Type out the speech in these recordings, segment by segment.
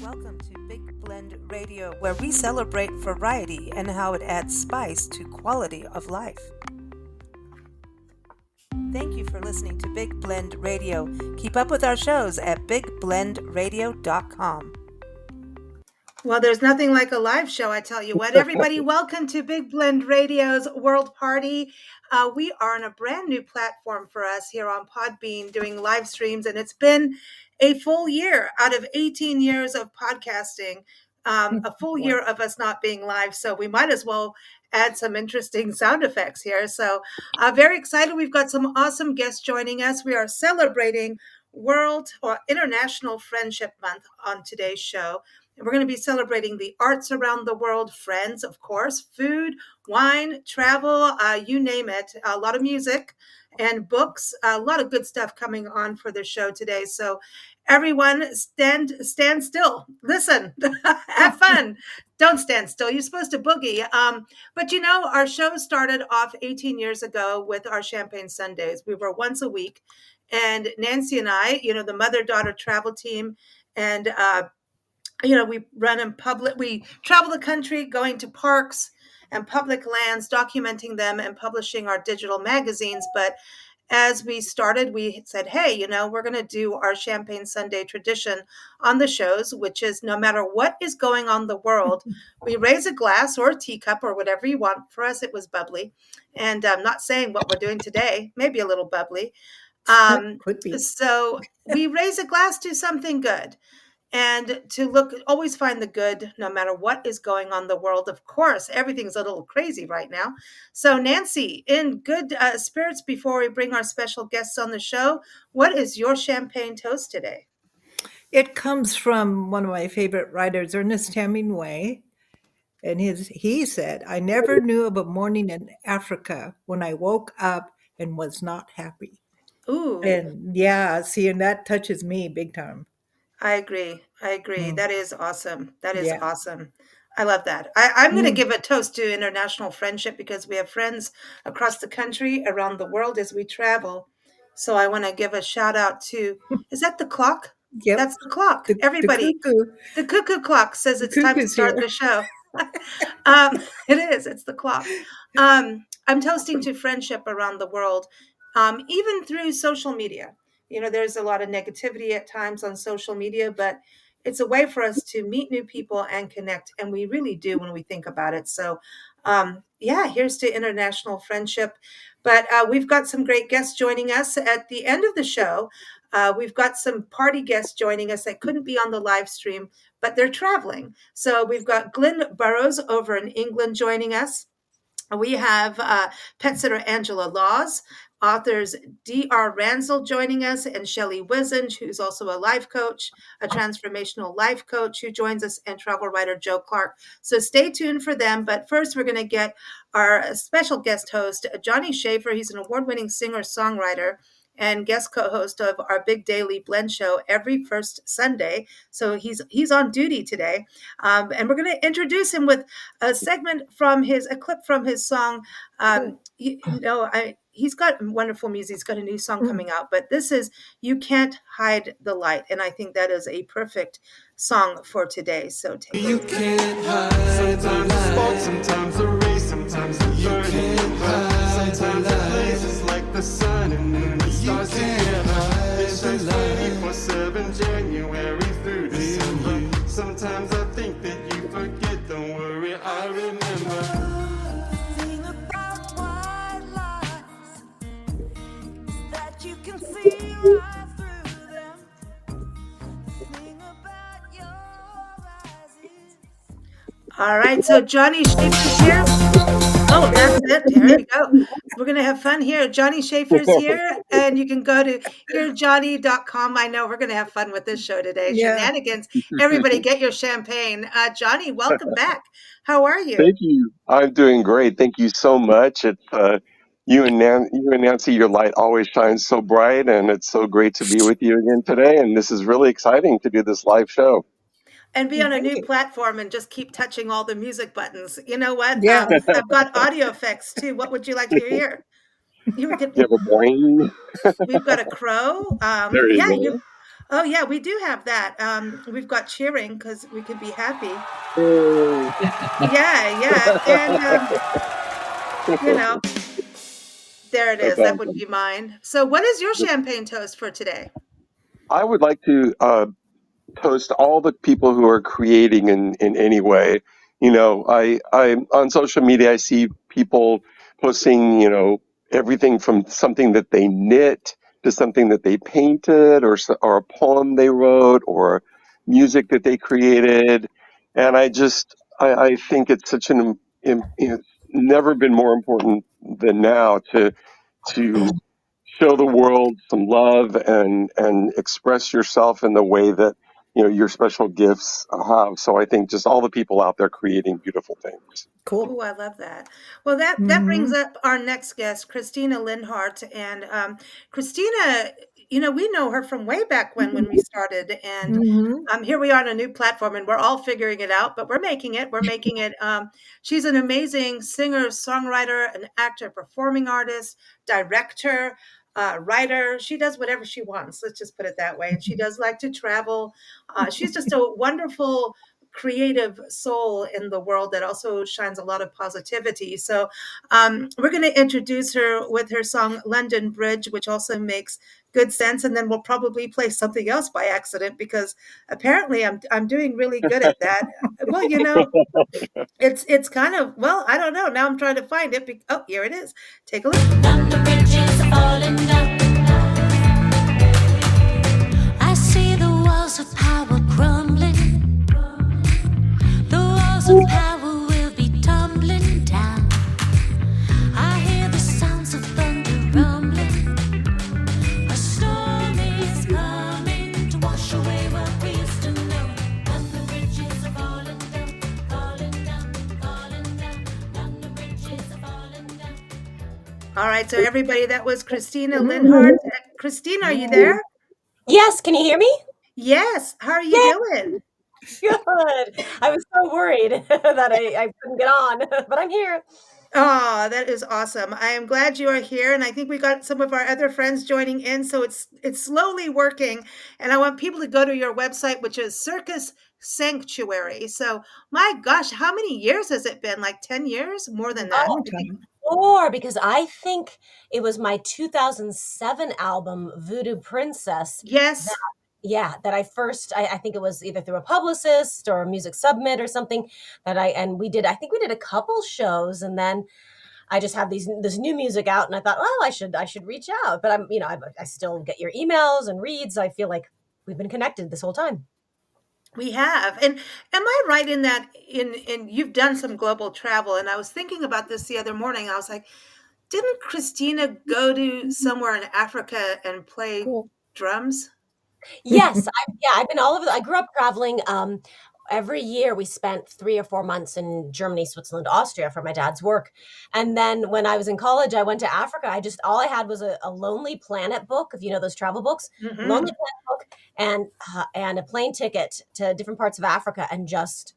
Welcome to Big Blend Radio, where we celebrate variety and how it adds spice to quality of life. Thank you for listening to Big Blend Radio. Keep up with our shows at bigblendradio.com. Well, there's nothing like a live show, I tell you what. Everybody, welcome to Big Blend Radio's World Party. We are on a brand new platform for us here on Podbean doing live streams, and it's been a full year out of 18 years of podcasting, a full year of us not being live. So we might as well add some interesting sound effects here. So very excited. We've got some awesome guests joining us. We are celebrating World or International Friendship Month on today's show. And we're going to be celebrating the arts around the world, friends, of course, food, wine, travel, you name it, a lot of music and books, a lot of good stuff coming on for the show today. So everyone stand still, listen, have fun. Don't stand still. You're supposed to boogie. But you know, our show started off 18 years ago with our Champagne Sundays. We were once a week. And Nancy and I, the mother-daughter travel team, and we run in public, we travel the country going to parks and public lands, documenting them and publishing our digital magazines. But as we started, we said, hey, we're going to do our Champagne Sunday tradition on the shows, which is no matter what is going on in the world, we raise a glass or a teacup or whatever you want. For us, it was bubbly. And I'm not saying what we're doing today, maybe a little bubbly. Could be. So we raise a glass to something good. And to always find the good, no matter what is going on in the world. Of course, everything's a little crazy right now. So, Nancy, in good spirits before we bring our special guests on the show, what is your champagne toast today? It comes from one of my favorite writers, Ernest Hemingway. And he said, I never knew of a morning in Africa when I woke up and was not happy. Ooh, And and that touches me big time. I agree. Mm, That is awesome. That is yeah. awesome. I love that. I'm going to Mm. give a toast to international friendship because we have friends across the country, around the world as we travel. So I want to give a shout out to, is that the clock? Yep. That's the clock. The Everybody, cuckoo. the cuckoo clock says The it's time to cuckoo's start here. the show. It is. It's the clock. I'm toasting to friendship around the world, even through social media. There's a lot of negativity at times on social media, but it's a way for us to meet new people and connect. And we really do when we think about it. So, here's to international friendship. But we've got some great guests joining us at the end of the show. We've got some party guests joining us that couldn't be on the live stream, but they're traveling. So we've got Glenn Burrows over in England joining us. We have pet sitter Angela Laws, authors D.R. Ransel joining us, and Shelley Wizen, who's also a life coach, a transformational life coach who joins us, and travel writer Joe Clark. So stay tuned for them. But first, we're going to get our special guest host, Johnny Schaefer. He's an award-winning singer-songwriter and guest co-host of our Big Daily Blend show every first Sunday. So he's on duty today. And we're going to introduce him with a clip from his song. He's got wonderful music. He's got a new song coming out, but this is You Can't Hide the Light. And I think that is a perfect song for today. So take it. You can't hide the light. Sometimes the race, sometimes the burning. You can't hide sometimes the blazes like the sun and then the stars together. It shines 24/7, January through December. Sometimes I think that you forget, don't worry, I remember. You can see right through them. Sing about your rises. All right, so Johnny Schaefer's here. Oh, that's it. Here we go. We're going to have fun here. Johnny Schaefer's here, and you can go to hearjohnny.com. I know we're going to have fun with this show today. Yeah. Shenanigans. Everybody get your champagne. Johnny, welcome back. How are you? Thank you. I'm doing great. Thank you so much. It's you and Nancy. Your light always shines so bright, and it's so great to be with you again today. And this is really exciting to do this live show. And be on a Thank new you. platform and just keep touching all the music buttons. You know what? Yeah. I've got audio effects too. What would you like to hear? You You have a brain. We've got a crow. There you Yeah, go. Oh yeah, we do have that. We've got cheering because we can be happy. Yay. Yeah, yeah, and you know, there it That's is. That would awesome. be mine. So, what is your champagne toast for today? I would like to toast all the people who are creating in any way. I on social media I see people posting, everything from something that they knit to something that they painted or a poem they wrote or music that they created. And I think it's such it's never been more important than now to show the world some love and express yourself in the way that your special gifts have. So I think just all the people out there creating beautiful things. Cool. Oh, I love that. Well, that brings Hmm. up our next guest, Christina Linhart, and Christina. We know her from way back when we started, and Hmm. here we are on a new platform, and we're all figuring it out, but we're making it. We're making it. She's an amazing singer, songwriter, an actor, performing artist, director. Writer, she does whatever she wants. Let's just put it that way. And she does like to travel. She's just a wonderful creative soul in the world that also shines a lot of positivity. So we're going to introduce her with her song London Bridge, which also makes good sense. And then we'll probably play something else by accident because apparently I'm doing really good at that. Well, it's kind of, well, I don't know. Now I'm trying to find it. Oh, here it is. Take a look. The bridges are falling down. I see the walls of power crumbling. The walls of power will be tumbling down. I hear the sounds of thunder rumbling. A storm is coming to wash away what we used to know. And the bridges are falling down, falling down, falling down. And the bridges are falling down. All right. So everybody, that was Christina Linhart. Christina, are you there? Yes, can you hear me? Yes. How are you Yay, doing? good. I was so worried that I couldn't get on, but I'm here. Oh, that is awesome. I am glad you are here, and I think we got some of our other friends joining in, so it's slowly working. And I want people to go to your website, which is Circus Sanctuary. So, my gosh, how many years has it been? Like 10 years? More than that. Oh, Long I think. time. more because I think it was my 2007 album, Voodoo Princess, that Yes. yeah, that I first I think it was either through a publicist or a music submit or something that I think we did a couple shows and then I just have this new music out and I thought, well, I should reach out. But I still get your emails and reads. I feel like we've been connected this whole time. We have. And am I right in that in you've done some global travel? And I was thinking about this the other morning. I was like, didn't Christina go to somewhere in Africa and play Cool. drums? Yes, I've been all over I grew up traveling, every year we spent 3 or 4 months in Germany, Switzerland, Austria for my dad's work, and then when I was in college, I went to Africa, all I had was a Lonely Planet book, if you know those travel books, Lonely Hmm. Planet book, and a plane ticket to different parts of Africa and just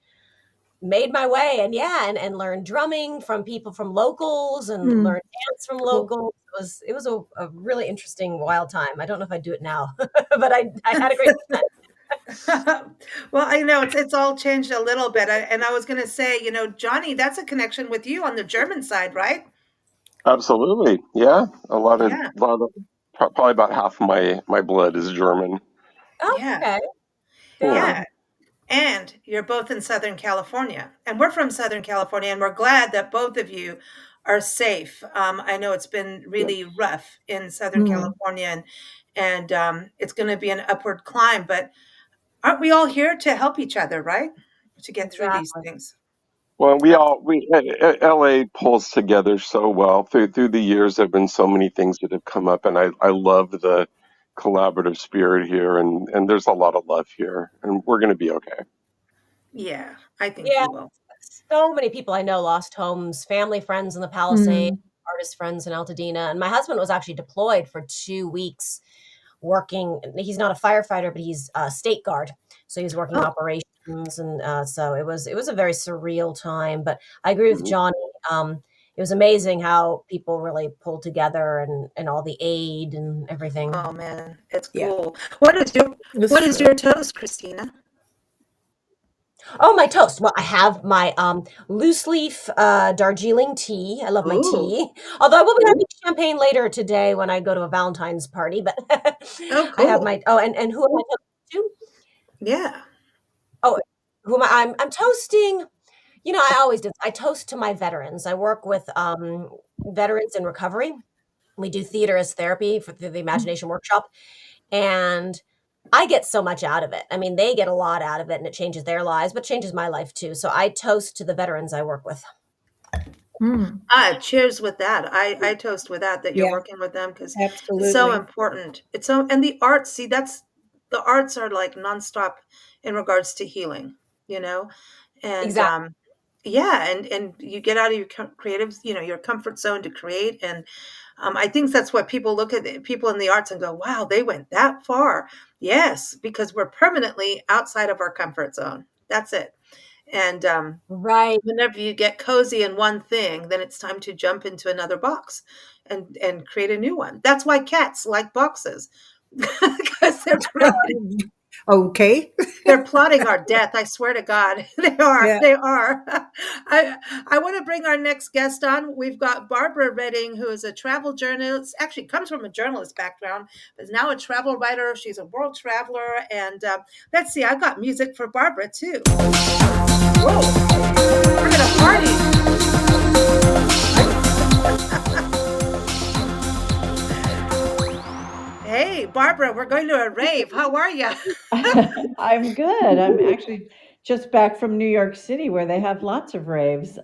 made my way, and yeah, and learned drumming from people from locals and Mm, learned dance from cool. locals. It was a really interesting, wild time. I don't know if I'd do it now, but I had a great time. Well, I know it's all changed a little bit. And I was going to say, Johnny, that's a connection with you on the German side, right? Absolutely, yeah. Yeah. Probably about half of my blood is German. Oh, Yeah. okay. Yeah, Yeah. Yeah. And you're both in Southern California. And we're from Southern California, and we're glad that both of you are safe. I know it's been yeah. really rough in Southern Mm, California, and it's going to be an upward climb. But aren't we all here to help each other, right? To get through these Exactly. things. Well, LA pulls together so well through the years. There've been so many things that have come up, and I love the collaborative spirit here, and there's a lot of love here, and we're going to be okay. Yeah, I think Yeah. you will. So many people I know lost homes, family, friends in the Palisades, mm. artist friends in Altadena. And my husband was actually deployed for 2 weeks working. He's not a firefighter, but he's a state guard. So he was working Oh, operations. And so it was a very surreal time. But I agree with Mhm. Johnny. Um, it was amazing how people really pulled together and all the aid and everything. Oh man, it's Yeah, cool. What is your it's what is true. your toast, Christina? Oh, my toast. Well, I have my loose leaf Darjeeling tea. I love my Ooh. tea. Although I will be having champagne later today when I go to a Valentine's party. But Oh, I have cool. my and who am I toasting to? Yeah. Oh, who am I? I'm toasting. You know, I always do. I toast to my veterans. I work with veterans in recovery. We do theater as therapy for through the Imagination Workshop, and I get so much out of it. I mean, they get a lot out of it, and it changes their lives, but changes my life too. So I toast to the veterans I work with. Mm, Cheers with that. I toast with that you're yeah, working with them because it's so absolutely. important. It's so, and the arts, see, that's the arts are like nonstop in regards to healing, you know? And Exactly. yeah, and you get out of your creative, your comfort zone to create. And I think that's what people look at people in the arts and go, wow, they went that far. Yes, because we're permanently outside of our comfort zone. That's it. And Right. whenever you get cozy in one thing, then it's time to jump into another box and create a new one. That's why cats like boxes because Okay. they're plotting our death. I swear to God, they are. Yeah. They are. I want to bring our next guest on. We've got Barbara Redding, who is a travel journalist. Actually, comes from a journalist background, but is now a travel writer. She's a world traveler, and let's see. I've got music for Barbara too. Whoa, we're gonna party. Hey, Barbara, we're going to a rave. How are you? I'm good. I'm actually just back from New York City where they have lots of raves.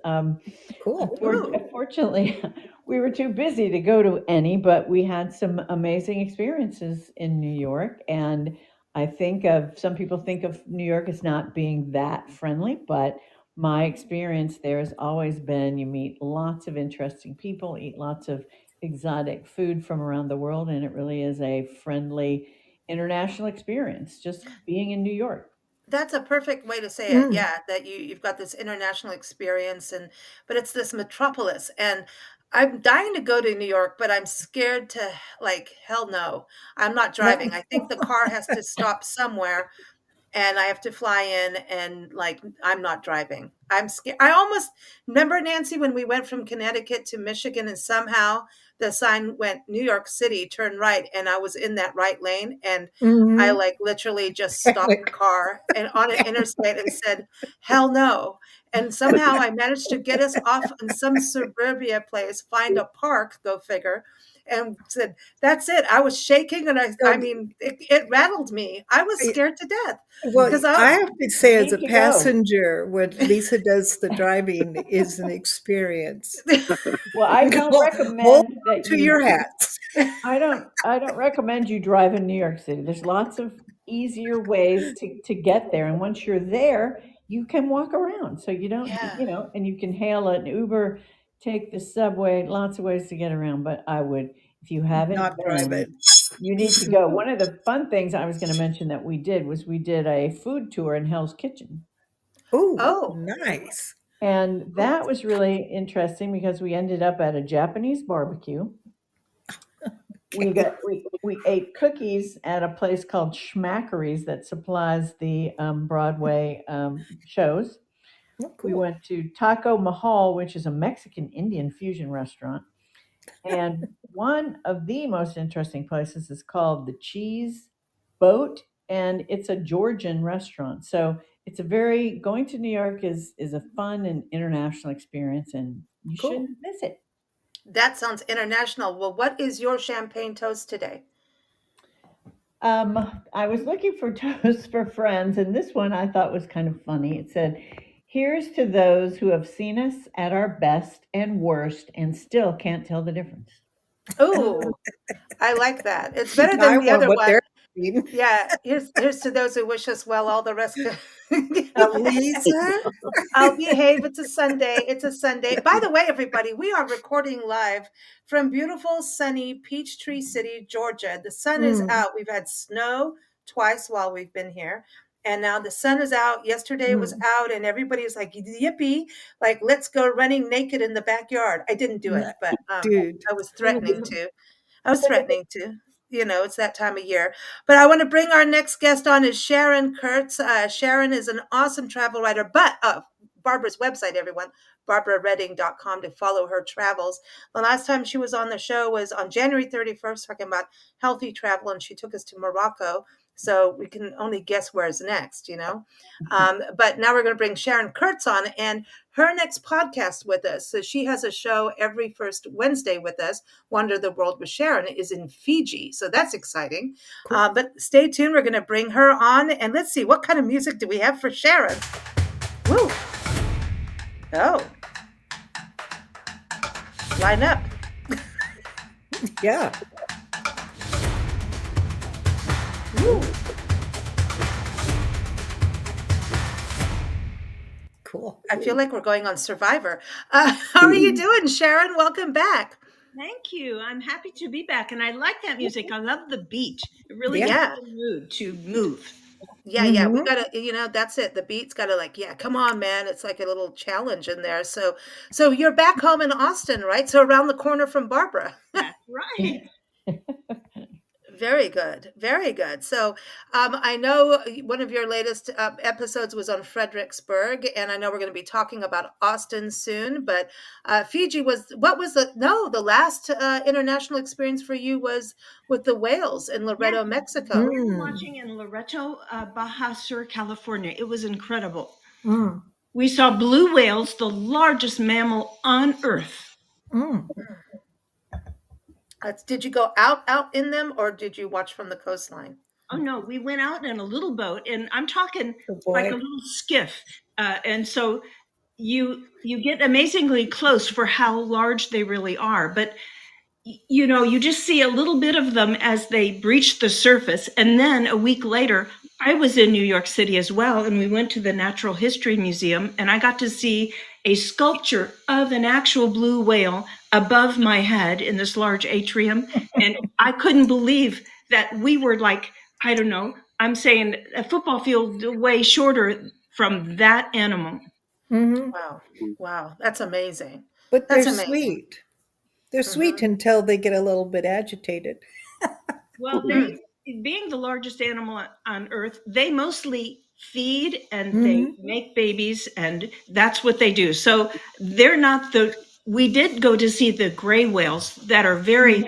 Cool. Ooh, Unfortunately, we were too busy to go to any, but we had some amazing experiences in New York. And I think of some people think of New York as not being that friendly, but my experience there has always been you meet lots of interesting people, eat lots of exotic food from around the world, and it really is a friendly international experience just being in New York. that's a perfect way to say it. Mm, Yeah, that you've got this international experience, and but it's this metropolis, and I'm dying to go to New York, but I'm scared to, like, hell no. I'm not driving. I think the car has to stop somewhere and I have to fly in and like I'm not driving. I'm scared. I almost remember, Nancy, when we went from Connecticut to Michigan and somehow the sign went New York City, turn right, and I was in that right lane and I mhm. like literally just stopped the car and on an interstate and said, "Hell no." And somehow I managed to get us off in some suburbia place, find a park, go figure, and said, "That's it." I was shaking and I Um, mean, it rattled me. I was I scared to death well, because I I have to You say as a need to go. passenger, when Lisa does the driving is an experience. Well, I don't Hold recommend on that to your you hats. I don't recommend you drive in New York City. There's lots of easier ways to get there. And once you're there, you can walk around. So you don't, yeah, and you can hail an Uber, take the subway, lots of ways to get around. But I would, if you haven't Not been, driving. you need to go. One of the fun things I was going to mention that we did was we did a food tour in Hell's Kitchen. Oh, oh, nice. And oh, that was really interesting because we ended up at a Japanese barbecue. Okay. We ate cookies at a place called Schmackery's that supplies the Broadway shows. Oh, We cool. went to Taco Mahal, which is a Mexican Indian fusion restaurant, and one of the most interesting places is called the Cheese Boat, and it's a Georgian restaurant. So it's a very going to New York is a fun and international experience, and you Cool. shouldn't miss it. that sounds international. Well, what is your champagne toast today? I was looking for toasts for friends, and this one I thought was kind of funny. It said, "Here's to those who have seen us at our best and worst and still can't tell the difference." Oh, I like that. It's better I than the want other what one. they're eating. Yeah, here's to those who wish us well. All the rest could. Lisa? I'll behave. It's a Sunday. It's a Sunday. By the way, everybody, we are recording live from beautiful, sunny Peachtree City, Georgia. The sun is Mm, out. We've had snow twice while we've been here. And now the sun is out. Yesterday it was Mm. out, and everybody's like, yippee, like, let's go running naked in the backyard. I didn't do it, Mm. but Dude. I was threatening to. I was threatening to. It's that time of year. But I want to bring our next guest on is Sharon Kurtz. Sharon is an awesome travel writer, but Barbara's website, everyone, barbararedding.com, to follow her travels. The last time she was on the show was on January 31st, talking about healthy travel, and she took us to Morocco. So we can only guess where's next. But now we're going to bring Sharon Kurtz on, and her next podcast with us. So she has a show every first Wednesday with us. Wander the World with Sharon is in Fiji. So that's exciting. Cool. But stay tuned. We're going to bring her on, and let's see, what kind of music do we have for Sharon? Woo. Oh. Line up. Yeah. Woo. Cool. I feel like we're going on Survivor. How are you doing, Sharon? Welcome back. Thank you. I'm happy to be back. And I like that music. I love the beat. It really Yeah. gets the mood to move. Yeah. We Mhm. gotta, that's it. The beat's gotta, like, yeah, come on, man. It's like a little challenge in there. So you're back home in Austin, right? So around the corner from Barbara. That's right. Very good. Very good. So I know one of your latest episodes was on Fredericksburg, and I know we're going to be talking about Austin soon, but Fiji the last international experience for you was with the whales in Loreto, Mexico. We were Mm. watching in Loreto, Baja Sur, California. It was incredible. Mm. We saw blue whales, the largest mammal on Earth. Mm. Did you go out in them, or did you watch from the coastline? Oh, no, we went out in a little boat, and I'm talking Oh, like a boy. little skiff. And so you get amazingly close for how large they really are. But you just see a little bit of them as they breach the surface. And then a week later, I was in New York City as well, and we went to the Natural History Museum, and I got to see a sculpture of an actual blue whale above my head in this large atrium. And I couldn't believe that we were like, I don't know, I'm saying a football field way shorter from that animal. Mhm. Wow. That's amazing. But That's they're amazing. sweet. They're sweet until they get a little bit agitated. Well, they, being the largest animal on Earth, they mostly feed and Mhm. they make babies, and that's what they do. So they're not the. We did go to see the gray whales that are very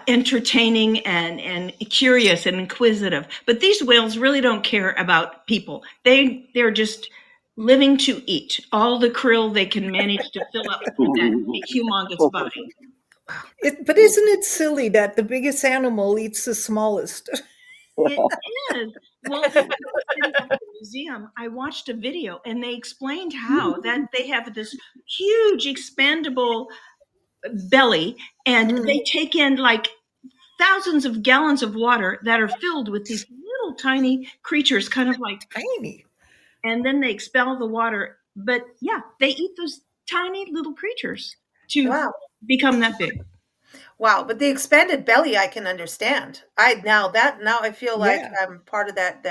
entertaining and curious and inquisitive. But these whales really don't care about people. They're just living to eat all the krill they can manage to fill up with that humongous body. But isn't it silly that the biggest animal eats the smallest? It is. Well, when I was sitting at the museum, I watched a video and they explained how that they have this huge expandable belly and Mm. they take in like thousands of gallons of water that are filled with these little tiny creatures, kind of like, Tiny. and then they expel the water. But yeah, they eat those tiny little creatures to Wow. become that big. Wow, but the expanded belly I can understand. Now I feel like Yeah. I'm part of that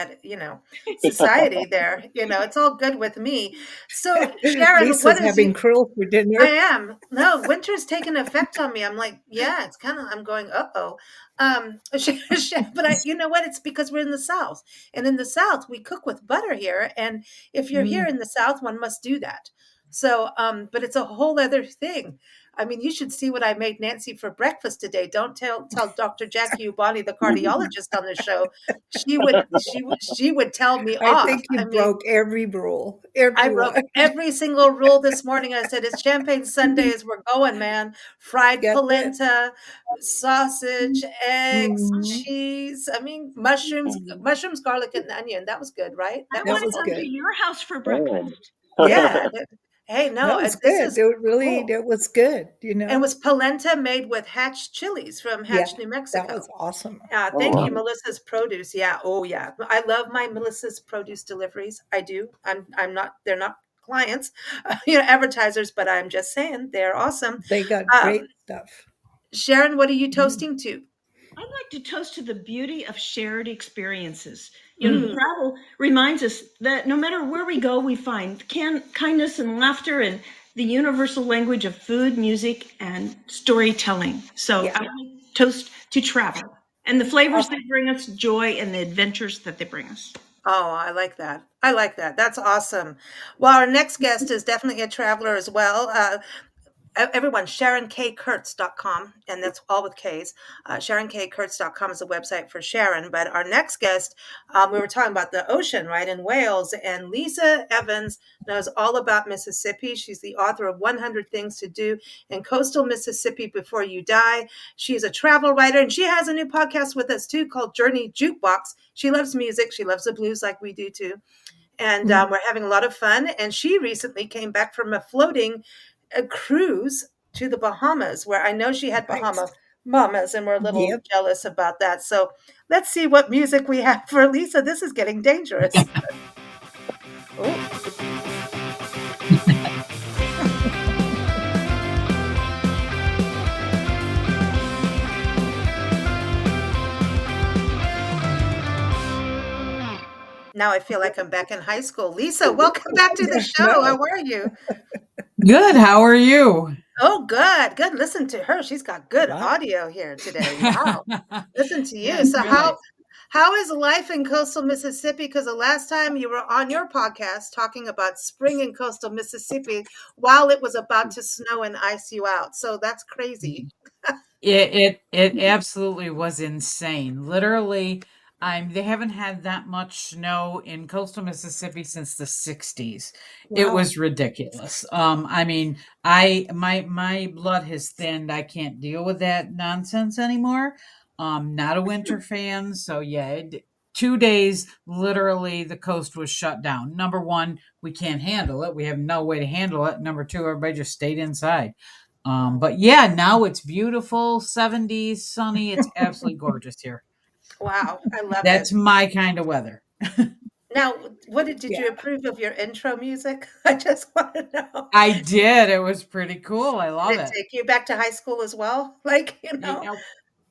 society there. It's all good with me. So Sharon, Lisa's what is having krill for I dinner. am. No, winter's taking effect on me. I'm like, yeah, it's kind of, I'm going, uh-oh. But you know what? It's because we're in the South. And in the South, we cook with butter here. And if you're here Mm. in the South, one must do that. So, but it's a whole other thing. I mean, you should see what I made Nancy for breakfast today. Don't tell Dr. Jackie Ubani, the cardiologist on the show. She would tell me I off. think you I mean, broke every rule. I Every broke one. every single rule this morning. I said, it's Champagne Sundays. We're going, man. Fried Get it? polenta, sausage, eggs, Mhm. cheese. I mean, mushrooms, garlic, and onion. That was good, right? I That That was want to was come fun. to good. your house for Oh. breakfast. Yeah. Hey, That no, was this good. is It really, cool. that was good, And it was polenta made with Hatch chilies from Yeah, Hatch, New that Mexico. was awesome. Thank wow. you, Melissa's Produce. Yeah. Oh, yeah. I love my Melissa's Produce deliveries. I do. I'm not. They're not clients, advertisers, but I'm just saying they're awesome. They got Um, great stuff. Sharon, what are you Mm. toasting to? I'd like to toast to the beauty of shared experiences. Mm. Travel reminds us that no matter where we go, we find kindness and laughter and the universal language of food, music, and storytelling. So Yeah. I toast to travel and the flavors Oh, that bring us joy and the adventures that they bring us. Oh, I like that. I like that. That's awesome. Well, our next guest is definitely a traveler as well. Everyone, SharonKKurtz.com, and that's all with K's. SharonKKurtz.com is a website for Sharon. But our next guest, we were talking about the ocean, right, in Wales, and Lisa Evans knows all about Mississippi. She's the author of 100 Things to Do in Coastal Mississippi Before You Die. She's a travel writer, and she has a new podcast with us too called Journey Jukebox. She loves music. She loves the blues like we do too. And mm, we're having a lot of fun. And she recently came back from a cruise to the Bahamas, where I know she had nice. Bahama mamas, and we're a little Yep. jealous about that. So let's see what music we have for Lisa. This is getting dangerous. Oh, now I feel like I'm back in high school. Lisa, welcome back to the Yeah, show. no. How are you? Good. How are you? Oh, good, good. Listen to her. She's got good Wow. audio here today. Wow. Listen to you. That's So good. how is life in coastal Mississippi? Because the last time you were on your podcast talking about spring in coastal Mississippi while it was about to snow and ice you out. So that's crazy. It absolutely was insane. Literally, they haven't had that much snow in coastal Mississippi since the 60s. It Wow. was ridiculous. I mean, my blood has thinned. I can't deal with that nonsense anymore. Not a winter fan, so yeah, 2 days literally the coast was shut down. Number one, we can't handle it. We have no way to handle it. Number two, everybody just stayed inside. But yeah, now it's beautiful, 70s, sunny. It's absolutely gorgeous here. Wow, I love it. That's my kind of weather. Now, did Yeah. you approve of your intro music? I just want to know. I did. It was pretty cool. I love Did it it. take you back to high school as well? Like, You know,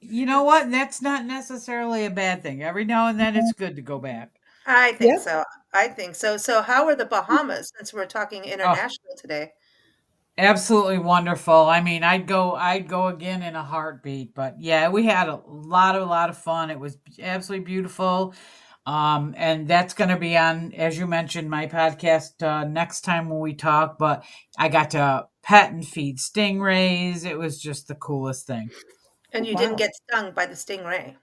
you know what? That's not necessarily a bad thing. Every now and then it's good to go back. I think Yep. so. I think so. So how are the Bahamas since we're talking Oh, international today? absolutely wonderful. I mean, I'd go again in a heartbeat. But yeah, we had a lot of fun. It was absolutely beautiful. And that's going to be on, as you mentioned, my podcast next time when we talk. But I got to pet and feed stingrays. It was just the coolest thing. And you didn't Wow. get stung by the stingray.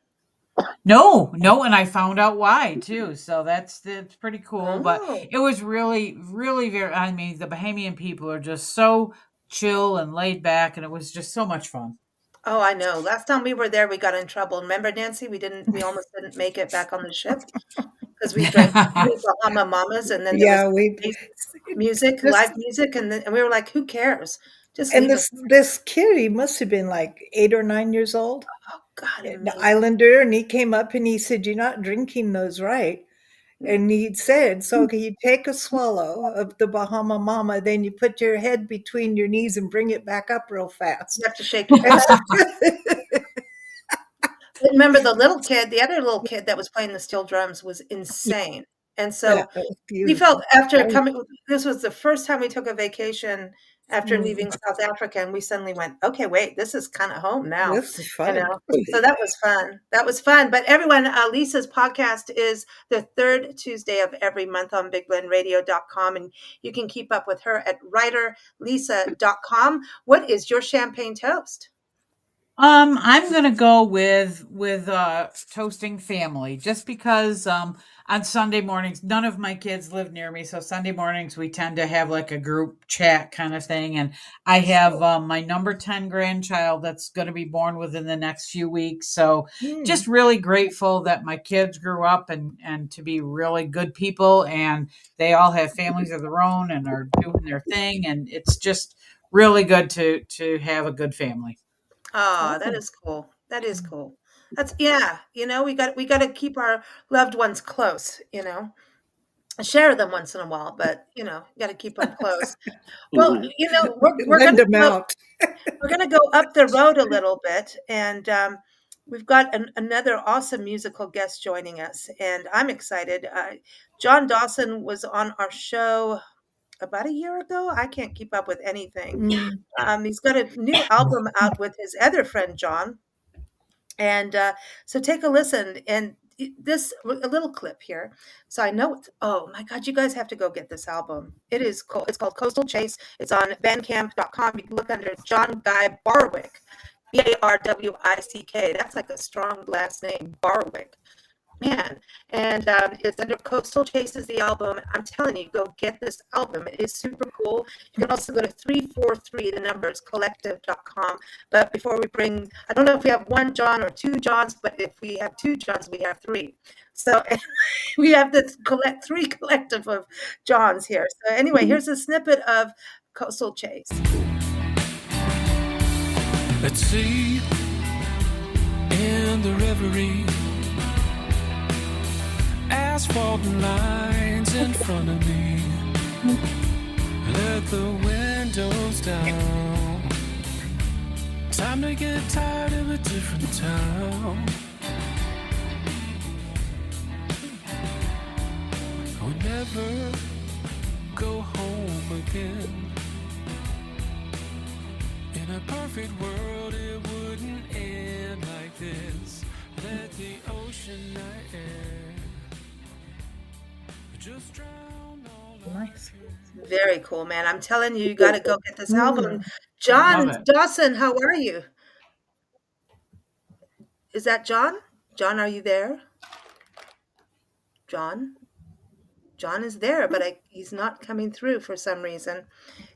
No, no, and I found out why too. So that's pretty cool. But Oh. it was really, really very. I mean, the Bahamian people are just so chill and laid back, and it was just so much fun. Oh, I know. Last time we were there, we got in trouble. Remember, Nancy? We almost didn't make it back on the ship because we drank too many Bahama Mamas, and then there was Yeah, we music, this live music, and we were like, "Who cares? Just and leave us." this kid, he must have been like 8 or 9 years old, Oh God, an amazing! islander, and he came up and he said, "You're not drinking those right." And he said, "So can you take a swallow of the Bahama Mama, then you put your head between your knees and bring it back up real You fast." have to shake your And head. so But remember the other little kid that was playing the steel drums was yeah, insane, and that so was we felt beautiful. after I coming this was the first time we took a vacation after mm, leaving South Africa, and we suddenly went, "Okay, wait, this is kinda home now," this is you fun. know? So that was fun. That was fun, but everyone, Lisa's podcast is the 3rd Tuesday of every month on bigblendradio.com, and you can keep up with her at writerlisa.com. What is your champagne toast? I'm gonna go with toasting family just because on Sunday mornings none of my kids live near me, so Sunday mornings we tend to have like a group chat kind of thing, and I have my number 10 grandchild that's gonna be born within the next few weeks. So Mm. just really grateful that my kids grew up and to be really good people, and they all have families of their own and are doing their thing, and it's just really good to have a good family. Oh, that Oh. is cool. That is cool. That's yeah, we got to keep our loved ones close, share them once in a while, but you got to keep them close. Well, Mhm. we're Lend gonna them go out. we're gonna go up the road a little bit, and we've got another awesome musical guest joining us, and I'm excited. John Dawson was on our show about a year ago. I can't keep up with anything. He's got a new album out with his other friend John, and so take a listen. And this a little clip here. So I know it's, oh my God, you guys have to go get this album. It is cool. It's called Coastal Chase. It's on bandcamp.com. You can look under John Guy Barwick. Barwick. That's like a strong last name, Barwick. Man, and it's under Coastal Chase is the album. I'm telling you, go get this album. It is super cool. You can also go to 343, the numbers, collective.com. But before we bring, I don't know if we have one John or two Johns, but if we have two Johns, we have three. So we have this three collective of Johns here. So anyway, here's a snippet of Coastal Chase. Let's see in the reverie, asphalt lines in front of me. Let the windows down. Time to get tired of a different town. We'll never go home again. In a perfect world, it wouldn't end like this. Let the ocean night air just drown all Nice. Very cool, man. I'm telling you, you got to go get this album. Love John it. Dawson, how are you? Is that John? John, are you there? John? John is there, but he's not coming through for some reason.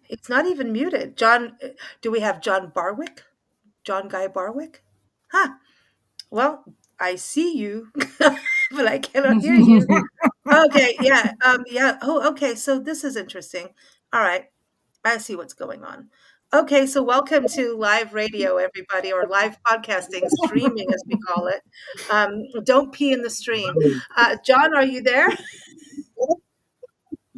It's not even muted. John, do we have John Barwick? John Guy Barwick? Huh. Well, I see you, but I cannot hear you. Okay, yeah. Yeah. Oh, okay. So this is interesting. All right. I see what's going on. Okay, so welcome to live radio, everybody, or live podcasting, streaming as we call it. Don't pee in the stream. John, are you there?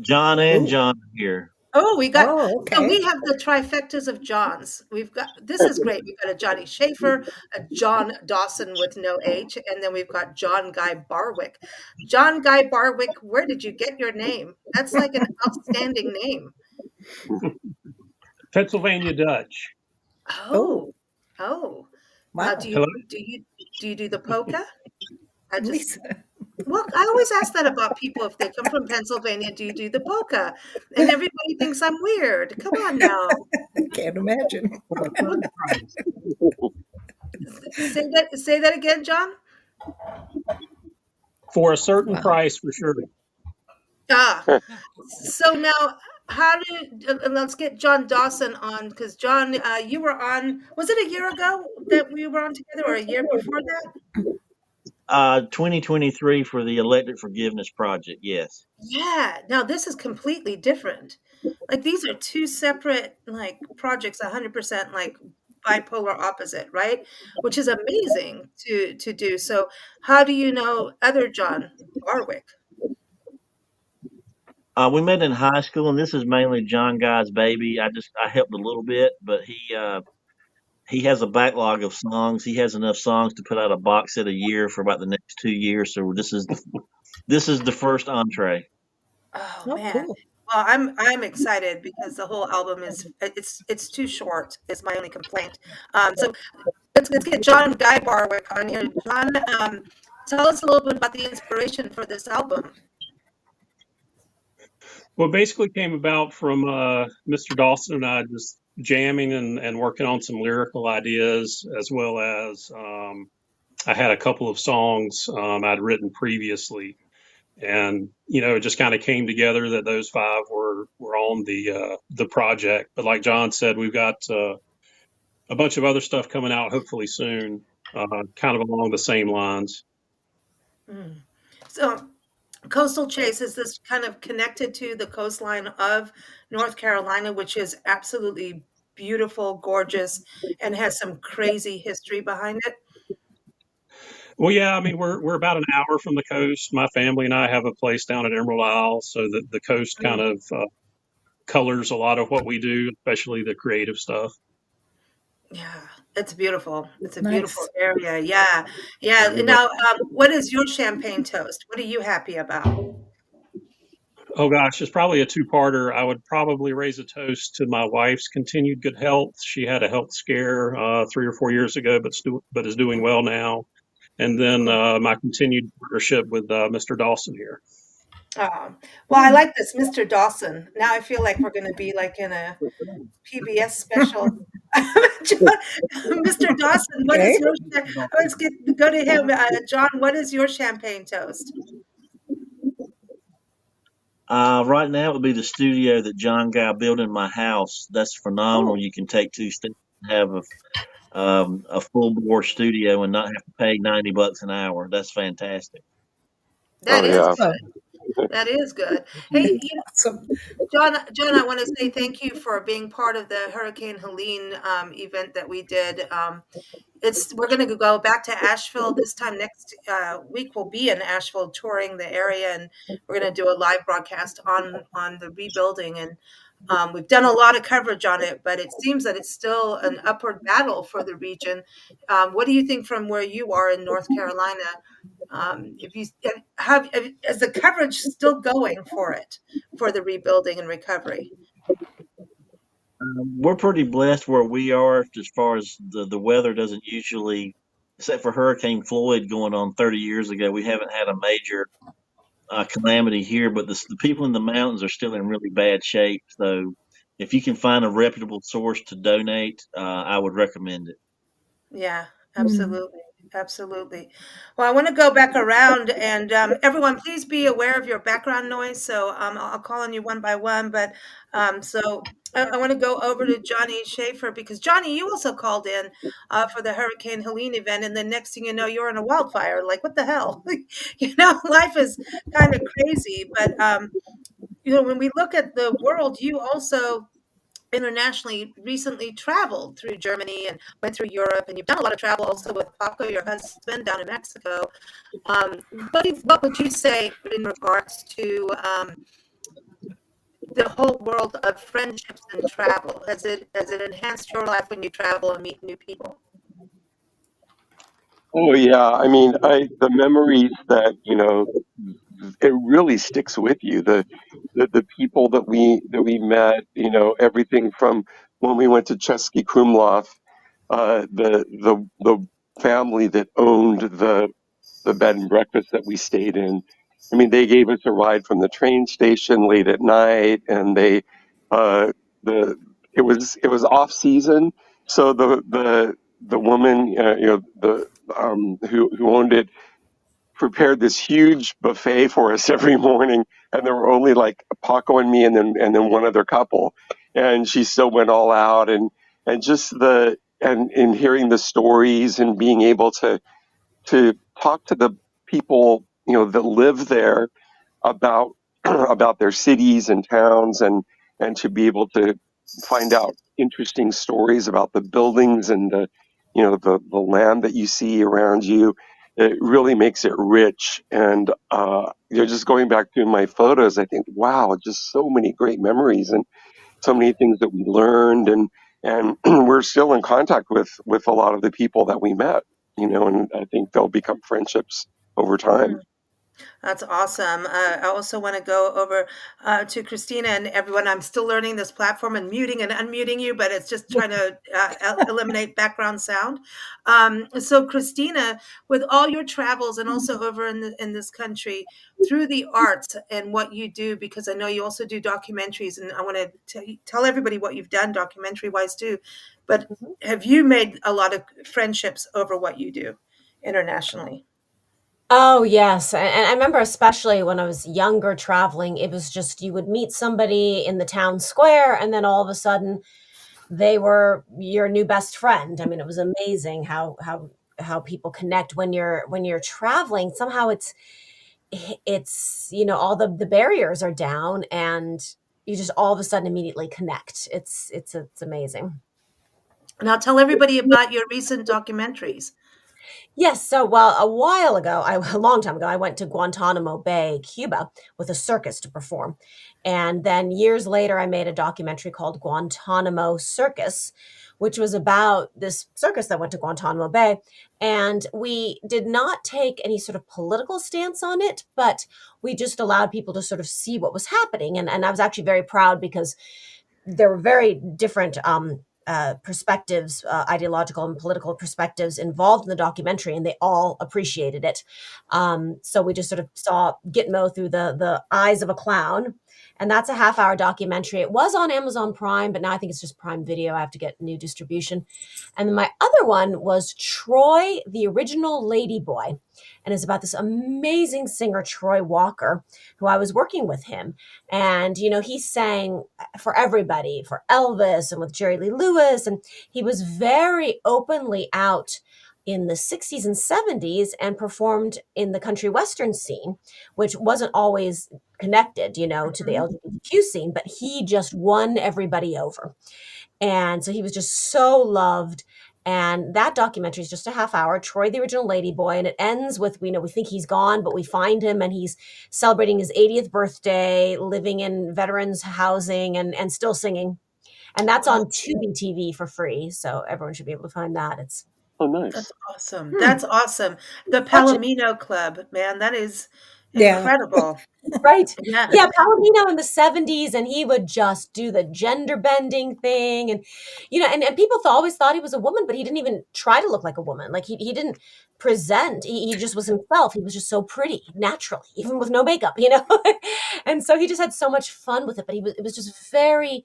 John and Ooh. John are here. Oh, we got. Oh, So we okay. have the trifectas of Johns. We've got. This is great. We've got a Johnny Schaefer, a John Dawson with no H, and then we've got John Guy Barwick. John Guy Barwick, where did you get your name? That's like an outstanding name. Pennsylvania Dutch. Oh, oh. Wow. Do Hello? you do the polka? I just Lisa. well, I always ask that about people if they come from Pennsylvania. Do you do the polka? And everybody thinks I'm weird. Come on now. Can't imagine. Say that again, John. For a certain Wow. price, for sure. Ah, so now how let's get John Dawson on, because John, you were on. Was it a year ago that we were on together, or a year before that? 2023 for the Electric Forgiveness Project. Yes. Yeah. Now this is completely different. Like these are two separate like projects, 100% like bipolar opposite, right? Which is amazing to do. So how do you know other John Barwick? We met in high school, and this is mainly John Guy's baby. I helped a little bit, but he has a backlog of songs. He has enough songs to put out a box set a year for about the next 2 years. So this is the first entree. Oh Oh, man. cool. Well, I'm excited because the whole album is it's too short. Is my only complaint. So let's get John Guy Barwick on here. John, tell us a little bit about the inspiration for this album. Well, it basically came about from Mr. Dawson and I just jamming and working on some lyrical ideas, as well as I had a couple of songs I'd written previously. And, it just kind of came together that those five were on the project. But like John said, we've got a bunch of other stuff coming out hopefully soon, kind of along the same lines. So Coastal Chase, is this kind of connected to the coastline of North Carolina, which is absolutely beautiful, gorgeous, and has some crazy history behind it? Well, yeah, I mean, we're about an hour from the coast. My family and I have a place down at Emerald Isle, so the coast kind of colors a lot of what we do, especially the creative stuff. Yeah. It's beautiful. It's a beautiful Nice. area. Yeah. Yeah. Everybody. Now, what is your champagne toast? What are you happy about? Oh gosh, it's probably a two-parter. I would probably raise a toast to my wife's continued good health. She had a health scare 3 or 4 years ago, but is doing well now. And then my continued partnership with Mr. Dawson here. Oh, well, I like this, Mr. Dawson. Now I feel like we're going to be like in a PBS special. Mr. Dawson, what is Okay. your? Let's go to him. John, what is your champagne toast? Right now, it would be the studio that John Guy built in my house. That's phenomenal. Oh, You can take two students and have a full bore studio and not have to pay $90 an hour. That's fantastic. that Oh is yeah. Excellent. that is good. Hey, Awesome. John, I want to say thank you for being part of the Hurricane Helene event that we did. We're going to go back to Asheville this time next week. We'll be in Asheville touring the area, and we're going to do a live broadcast on the rebuilding. And we've done a lot of coverage on it, but it seems that it's still an upward battle for the region. What do you think from where you are in North Carolina? If you have, is the coverage still going for it for the rebuilding and recovery? We're pretty blessed where we are as far as the weather doesn't usually, except for Hurricane Floyd going on 30 years ago, we haven't had a major calamity here. But the people in the mountains are still in really bad shape. So if you can find a reputable source to donate, I would recommend it. Yeah, Mm. absolutely. Absolutely. Well, I want to go back around and everyone, please be aware of your background noise. So I'll call on you one by one. But I want to go over to Johnny Schaefer because Johnny, you also called in for the Hurricane Helene event. And the next thing you know, you're in a wildfire. Like, what the hell? Life is kind of crazy. But, when we look at the world, you also internationally recently traveled through Germany and went through Europe, and you've done a lot of travel also with Paco, your husband, down in Mexico. What would you say in regards to the whole world of friendships and travel? Has it enhanced your life when you travel and meet new people? Oh yeah. I mean, the memories that it really sticks with you. The people that we met. Everything from when we went to Chesky Krumlov, the family that owned the bed and breakfast that we stayed in. I mean, they gave us a ride from the train station late at night, and uh, the it was off season, so the woman, who owned it, prepared this huge buffet for us every morning, and there were only like Paco and me, and then one other couple, and she still went all out, and just and hearing the stories and being able to talk to the people that live there about about their cities and towns, and to be able to find out interesting stories about the buildings and the land that you see around you. It really makes it rich. And just going back to my photos, I think, wow, just so many great memories and so many things that we learned, and we're still in contact with a lot of the people that we met, and I think they'll become friendships over time. That's awesome. I also want to go over to Christina and everyone. I'm still learning this platform and muting and unmuting you, but it's just trying to eliminate background sound. So, Christina, with all your travels and also over in this country, through the arts and what you do, because I know you also do documentaries, and I want to tell everybody what you've done documentary wise too. But have you made a lot of friendships over what you do internationally? Oh, yes. And I remember especially when I was younger traveling, it was just you would meet somebody in the town square, and then all of a sudden they were your new best friend. I mean, it was amazing how people connect when you're traveling. Somehow it's all the barriers are down, and you just all of a sudden immediately connect. It's amazing. Now tell everybody about your recent documentaries. Yes. So, well, a while ago, a long time ago, I went to Guantanamo Bay, Cuba, with a circus to perform. And then years later, I made a documentary called Guantanamo Circus, which was about this circus that went to Guantanamo Bay. And we did not take any sort of political stance on it, but we just allowed people to sort of see what was happening. And I was actually very proud because there were very different perspectives, ideological and political perspectives involved in the documentary, and they all appreciated it. So we just sort of saw Gitmo through the eyes of a clown, and that's a half-hour documentary. It was on Amazon Prime, but now I think it's just Prime Video. I have to get new distribution. And then my other one was Troy, the original Ladyboy, and it's about this amazing singer Troy Walker, who I was working with him, and he sang for everybody, for Elvis and with Jerry Lee Lewis. And he was very openly out in the 60s and 70s and performed in the country western scene, which wasn't always connected, to the Mhm. LGBTQ scene, but he just won everybody over. And so he was just so loved. And that documentary is just a half hour, Troy, the original Ladyboy. And it ends with, we think he's gone, but we find him and he's celebrating his 80th birthday, living in veterans housing and still singing. And that's Wow, on Tubi TV for free. So everyone should be able to find that. It's Oh, nice. that's awesome. That's awesome. The such a Palomino Club, man, that is Yeah. incredible. right. Yeah. Yeah, Palomino in the 70s, and he would just do the gender bending thing. And, and people always thought he was a woman, but he didn't even try to look like a woman. Like he didn't present, he just was himself. He was just so pretty naturally, even with no makeup. And so he just had so much fun with it. But it was just very,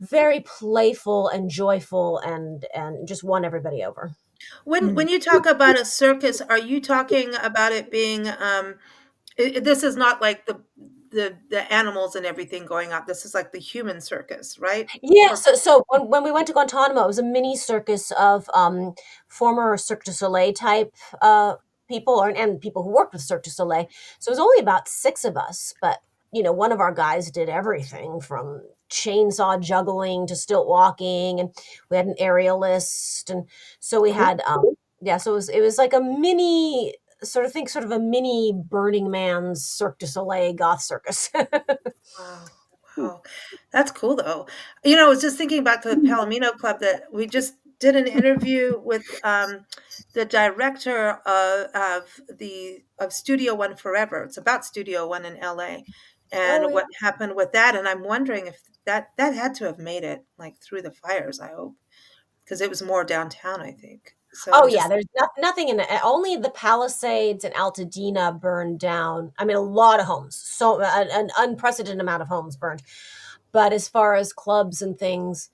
very playful and joyful and just won everybody over. When you talk about a circus, are you talking about it being this is not like the animals and everything going out. This is like the human circus, right? Yeah, For so when we went to Guantanamo, it was a mini circus of former Cirque du Soleil type people and people who worked with Cirque du Soleil. So it was only about six of us, but one of our guys did everything from chainsaw juggling to stilt walking, and we had an aerialist, and so we cool. had yeah, so it was like a mini sort of a mini Burning Man's Cirque du Soleil goth circus. Wow. Wow. That's cool though. I was just thinking back to the Palomino Club that we just did an interview with the director of Studio One Forever. It's about Studio One in LA Oh and yeah. what happened with that. And I'm wondering if that had to have made it like through the fires, I hope, because it was more downtown, I think. So Oh I'm yeah, just there's nothing in it. Only the Palisades and Altadena burned down. I mean, a lot of homes, so an unprecedented amount of homes burned. But as far as clubs and things,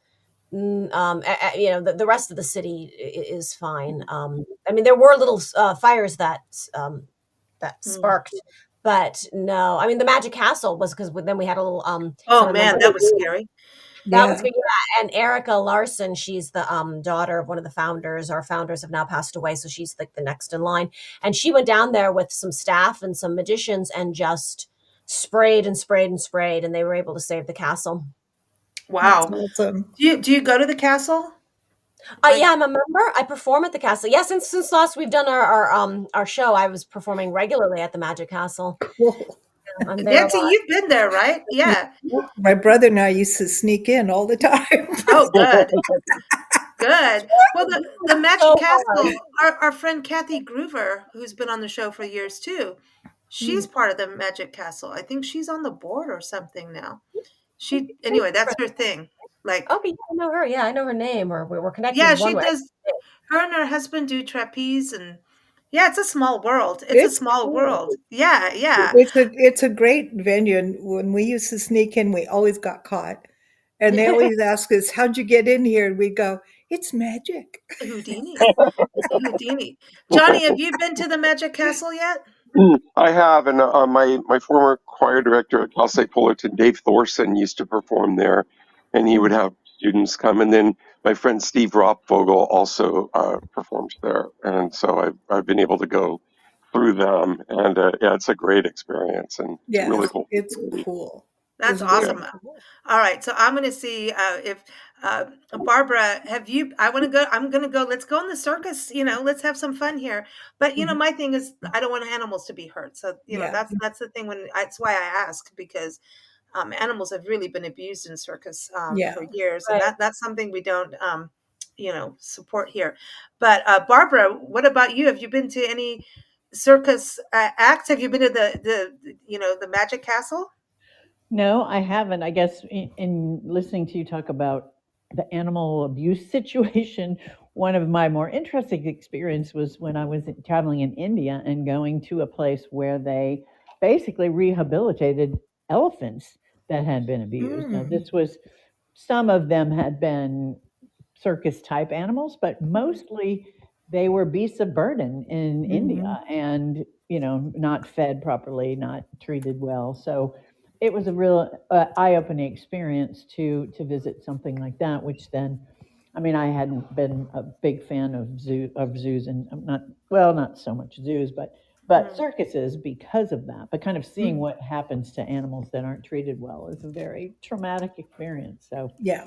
the rest of the city is fine. I mean, there were little fires that mm. sparked, but no. I mean, the Magic Castle was because then we had a little Oh someone went. man, that was scary. That was Yeah. good, yeah, and Erica Larson, she's the, daughter of one of the founders. Our founders have now passed away, so she's, like, the next in line, and she went down there with some staff and some magicians and just sprayed and sprayed and sprayed, and they were able to save the castle. That's Wow. awesome. Do you go to the castle? Yeah, Like I'm a member. I perform at the castle. Yeah, since last we've done our show, I was performing regularly at the Magic Castle. Cool. I'm there a Nancy, lot. you've been there, right? Yeah. Yeah. My brother and I used to sneak in all the time. Oh, good. Good. Well, the Magic So fun. Castle, our friend Kathy Groover, who's been on the show for years too, she's part of the Magic Castle. I think she's on the board or something now. Anyway, that's her thing. Like, Okay, yeah, I know her. Yeah, I know her name, or we're yeah, connected one she way. does. Her and her husband do trapeze, and yeah, it's a small world. It's a It's small cool. world. Yeah, yeah. It's a great venue, and when we used to sneak in, we always got caught. And they always ask us, "How'd you get in here?" And we go, "It's magic." Houdini. It's Houdini. Johnny, have you been to the Magic Castle yet? I have, and my former choir director at Cal State Fullerton, Dave Thorson, used to perform there, and he would have students come. And then my friend Steve Ropvogel also performs there, and so I've been able to go through them, and yeah, it's a great experience, and it's a Yeah, really cool it's facility. cool. It That's was awesome. weird. All right, so I'm going to see if Barbara, have you? I want to go. I'm going to go. Let's go in the circus. Let's have some fun here. But Mhm. my thing is, I don't want animals to be hurt. So Yeah. that's the thing. That's why I ask, because animals have really been abused in circus Yeah. for years, and Right. that's something we don't support here. But Barbara, what about you? Have you been to any circus acts? Have you been to the Magic Castle? No, I haven't. I guess in listening to you talk about the animal abuse situation, one of my more interesting experience was when I was traveling in India and going to a place where they basically rehabilitated elephants that had been abused. Now, Mm. this was some of them had been circus type animals, but Mhm. mostly they were beasts of burden in Mhm. India and, not fed properly, not treated well. So it was a real eye-opening experience to visit something like that, which then, I mean, I hadn't been a big fan of zoos, and I'm not, well, not so much zoos, but Mm. circuses because of that. But kind of seeing Mm. what happens to animals that aren't treated well is a very traumatic experience. So Yeah.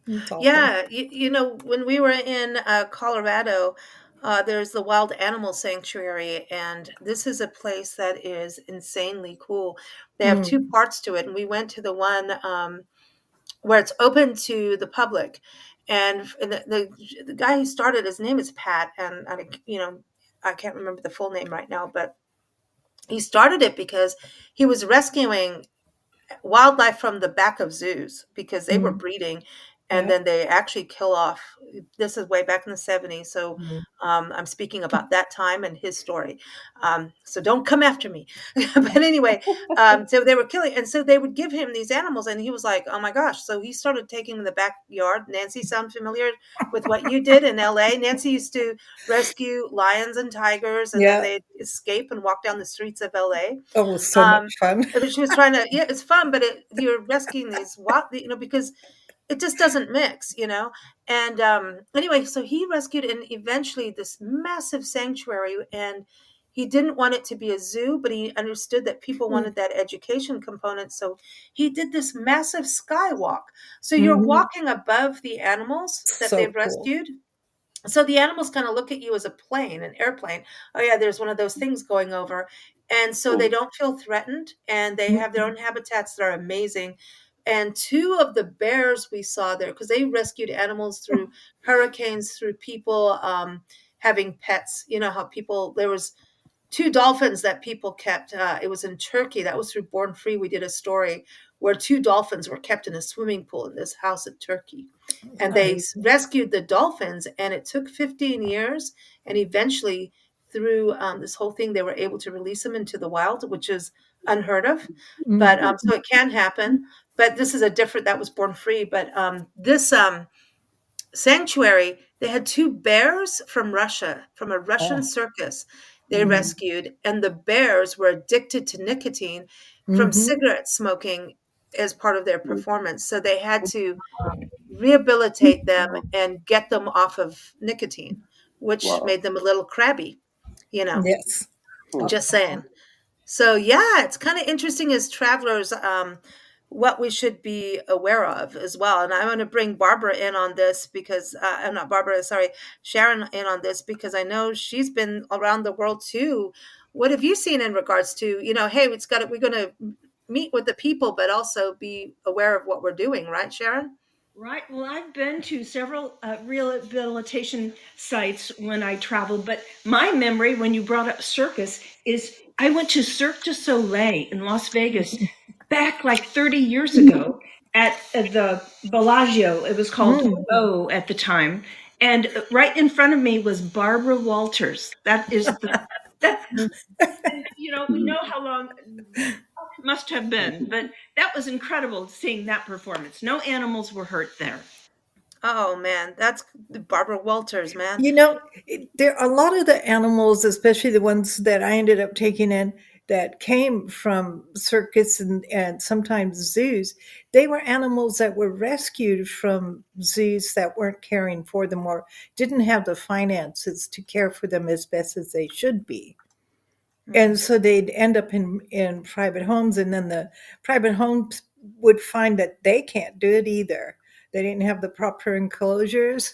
It's awful. Yeah, when we were in Colorado, there's the Wild Animal Sanctuary, and this is a place that is insanely cool. They have two Mm. parts to it, and we went to the one where it's open to the public. And the guy who started, his name is Pat, and I can't remember the full name right now, but he started it because he was rescuing wildlife from the back of zoos because they were Mm. breeding, and Yeah. then they actually kill off. This is way back in the 70s, so Mm. I'm speaking about that time and his story, so don't come after me. But anyway, so they were killing, and so they would give him these animals, and he was like, oh my gosh. So he started taking them in the backyard. Nancy, sound familiar with what you did in LA? Nancy used to rescue lions and tigers, and then Yeah. they'd escape and walk down the streets of LA. Oh, it was so much um, fun. but she was trying to, yeah, it's fun, but you're rescuing these what, because it just doesn't mix. And anyway, so he rescued, and eventually this massive sanctuary, and he didn't want it to be a zoo, but he understood that people Mm. wanted that education component. So he did this massive skywalk. So you're Mhm. walking above the animals that So they've cool. rescued, so the animals kind of look at you as a plane, an airplane. Oh yeah, there's one of those things going over. And so they don't feel threatened, and they have their Mhm. own habitats that are amazing. And two of the bears we saw there, because they rescued animals through hurricanes, through people having pets. You know how people, there was two dolphins that people kept. It was in Turkey. That was through Born Free. We did a story where two dolphins were kept in a swimming pool in this house in Turkey. And they Nice. rescued the dolphins, and it took 15 years. And eventually, through this whole thing, they were able to release them into the wild, which is unheard of. But Mhm. so it can happen. But this is a different, that was Born Free. But this sanctuary, they had two bears from Russia, from a Russian Oh. circus they Mhm. rescued, and the bears were addicted to nicotine from Mhm. cigarette smoking as part of their performance. So they had to rehabilitate them and get them off of nicotine, which Wow. made them a little crabby, you know. Yes. Hmm. Just saying. So yeah, it's kind of interesting as travelers, what we should be aware of as well. And I want to bring Barbara in on this because I'm not Barbara, sorry, Sharon in on this because I know she's been around the world too. What have you seen in regards to, hey, we're going to meet with the people, but also be aware of what we're doing, right, Sharon? Right. Well, I've been to several rehabilitation sites when I traveled, but my memory when you brought up circus is I went to Cirque du Soleil in Las Vegas back like 30 years ago at the Bellagio. It was called Mm. O at the time. And right in front of me was Barbara Walters. That is that's, we know how long it must have been, but that was incredible seeing that performance. No animals were hurt there. Oh man, that's Barbara Walters, man. You know, there are a lot of the animals, especially the ones that I ended up taking in that came from circus and sometimes zoos. They were animals that were rescued from zoos that weren't caring for them or didn't have the finances to care for them as best as they should be. Mm. And so they'd end up in private homes, and then the private homes would find that they can't do it either. They didn't have the proper enclosures,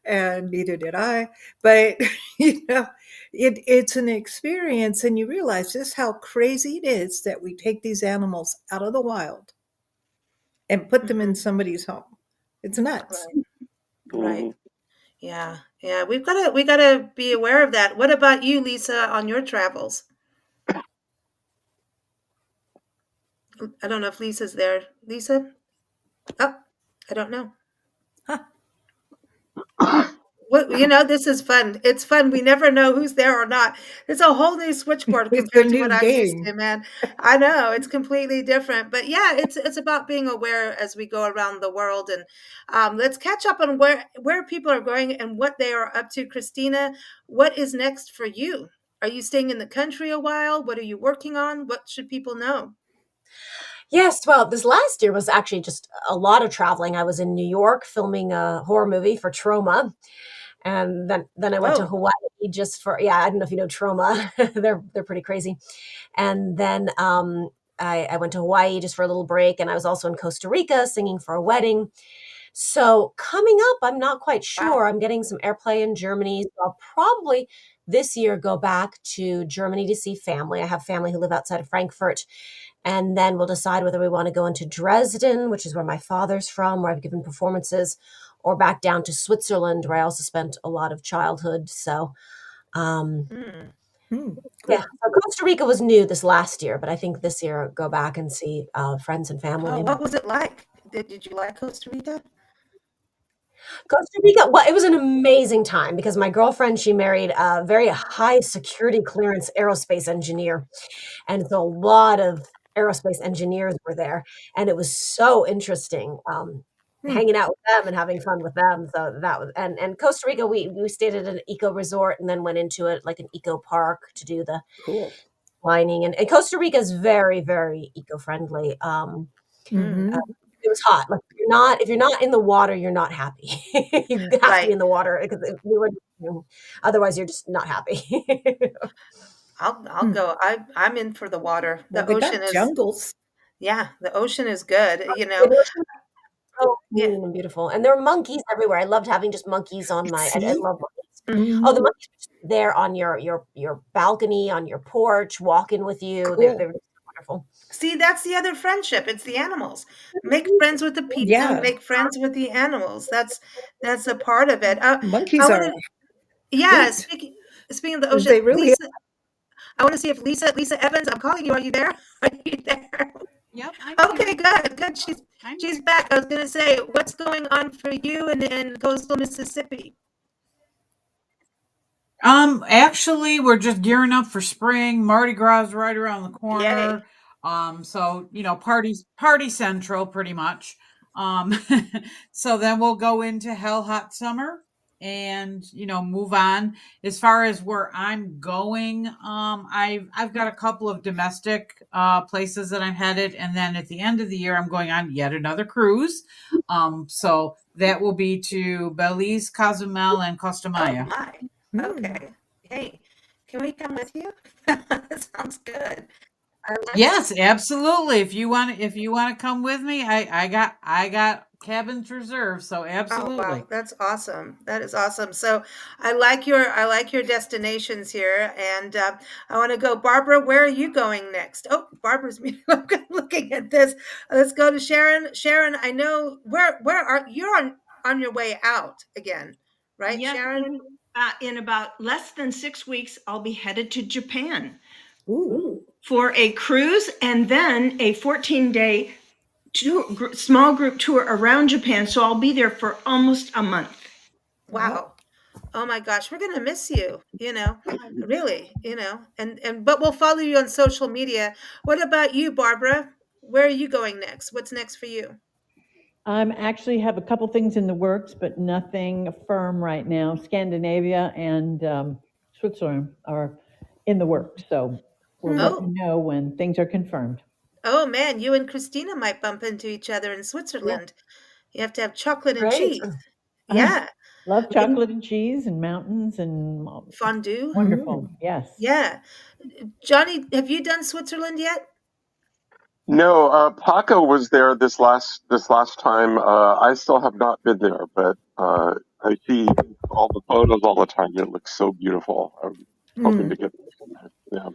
and neither did I. But it's an experience, and you realize just how crazy it is that we take these animals out of the wild and put them in Mhm. somebody's home. It's nuts. Right. Right. Hmm. Yeah. Yeah. We gotta be aware of that. What about you, Lisa, on your travels? I don't know if Lisa's there. Lisa? Oh, I don't know. Huh. What, this is fun. It's fun. We never know who's there or not. It's a whole new switchboard It's a compared to what new I'm used game. to, man. I know it's completely different, but yeah, it's about being aware as we go around the world, and let's catch up on where people are going and what they are up to. Christina, what is next for you? Are you staying in the country a while? What are you working on? What should people know? Yes, well, this last year was actually just a lot of traveling. I was in New York filming a horror movie for Trauma, and then I went to Oh, Hawaii just for yeah, I don't know if you know Trauma. They're pretty crazy. And then I went to Hawaii just for a little break, and I was also in Costa Rica singing for a wedding. So coming up, I'm not quite wow. sure. I'm getting some airplay in Germany. So I'll probably this year go back to Germany to see family. I have family who live outside of Frankfurt. And then we'll decide whether we want to go into Dresden, which is where my father's from, where I've given performances, or back down to Switzerland, where I also spent a lot of childhood. So, um, Hmm. Hmm, yeah, cool. so Costa Rica was new this last year, but I think this year I'll go back and see friends and family. Oh, And what was it like? Did you like Costa Rica? Costa Rica, well, it was an amazing time because my girlfriend, she married a very high security clearance aerospace engineer. And so a lot of aerospace engineers were there, and it was so interesting, Hmm, hanging out with them and having fun with them, so that was and Costa Rica, we stayed at an eco resort and then went into it like an eco park to do the cool. lining, and Costa Rica is very, very eco-friendly, Hmm. uh, Hmm. it was hot, like, if you're not in the water, you're not happy. You have to be Right. in the water because if you were otherwise you're just not happy. I'll Hmm. go. I'm in for the water. Well, The they ocean got is jungles. Yeah, the ocean is good, It was so Yeah. clean and beautiful, and there are monkeys everywhere. I loved having just monkeys on my I See? love monkeys. Oh, the Hmm. monkeys are just there on your balcony, on your porch, walking with you. They're Cool. just wonderful. See, that's the other friendship. It's the animals. Make friends with the people and Yeah, make friends with the animals. That's a part of it. I monkeys want are to Yeah, hoot. speaking of the ocean, They really are. Lisa, I want to see if Lisa Evans, I'm calling you. Are you there? Are you there? Yep, I'm Okay, here. good, good. I'm She's here. back. I was gonna say, what's going on for you in coastal Mississippi? Actually, we're just gearing up for spring. Mardi Gras is right around the Yay. corner. So party central pretty much. Um, so then we'll go into hell hot summer and move on. As far as where I'm going, I've got a couple of domestic places that I'm headed, and then at the end of the year I'm going on yet another cruise. So that will be to Belize, Cozumel, and Costa Oh Maya. my. Hmm. Okay. Hey, can we come with you? Sounds good. I like Yes, absolutely. If you want to come with me, I got cabins reserved, so Oh wow, absolutely. that's awesome. That is awesome. So I like your destinations here, and I want to go. Barbara, where are you going next? Oh, Barbara's muted. I'm looking at this. Let's go to Sharon. Sharon, I know where are you're on your way out again, right, Yes, Sharon? in about less than 6 weeks, I'll be headed to Japan Ooh. for a cruise and then a 14-day small group tour around Japan. So I'll be there for almost a month. Wow. Wow. Oh my gosh, we're gonna miss you, really, and but we'll follow you on social media. What about you, Barbara? Where are you going next? What's next for you? I'm actually have a couple things in the works, but nothing firm right now. Scandinavia and Switzerland are in the works, so we'll Hmm. let you Oh, know when things are confirmed. oh man, you and Christina might bump into each other in Yeah. Switzerland. You have to have chocolate and Great. cheese. Yeah, Love And chocolate and cheese and mountains and it's fondue. wonderful. mm, Yes. Yeah, Johnny, have you done Switzerland yet? No, Paco was there this last time. I still have not been there, but I see all the photos all the time. It looks so beautiful. I'm hoping to Mm. get there someday. Yeah.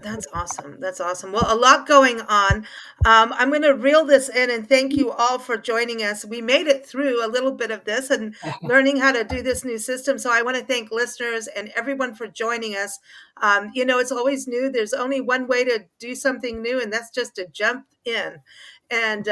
That's awesome. That's awesome. Well, a lot going on. I'm going to reel this in and thank you all for joining us. We made it through a little bit of this and learning how to do this new system. So I want to thank listeners and everyone for joining us. It's always new. There's only one way to do something new, and that's just to jump in. And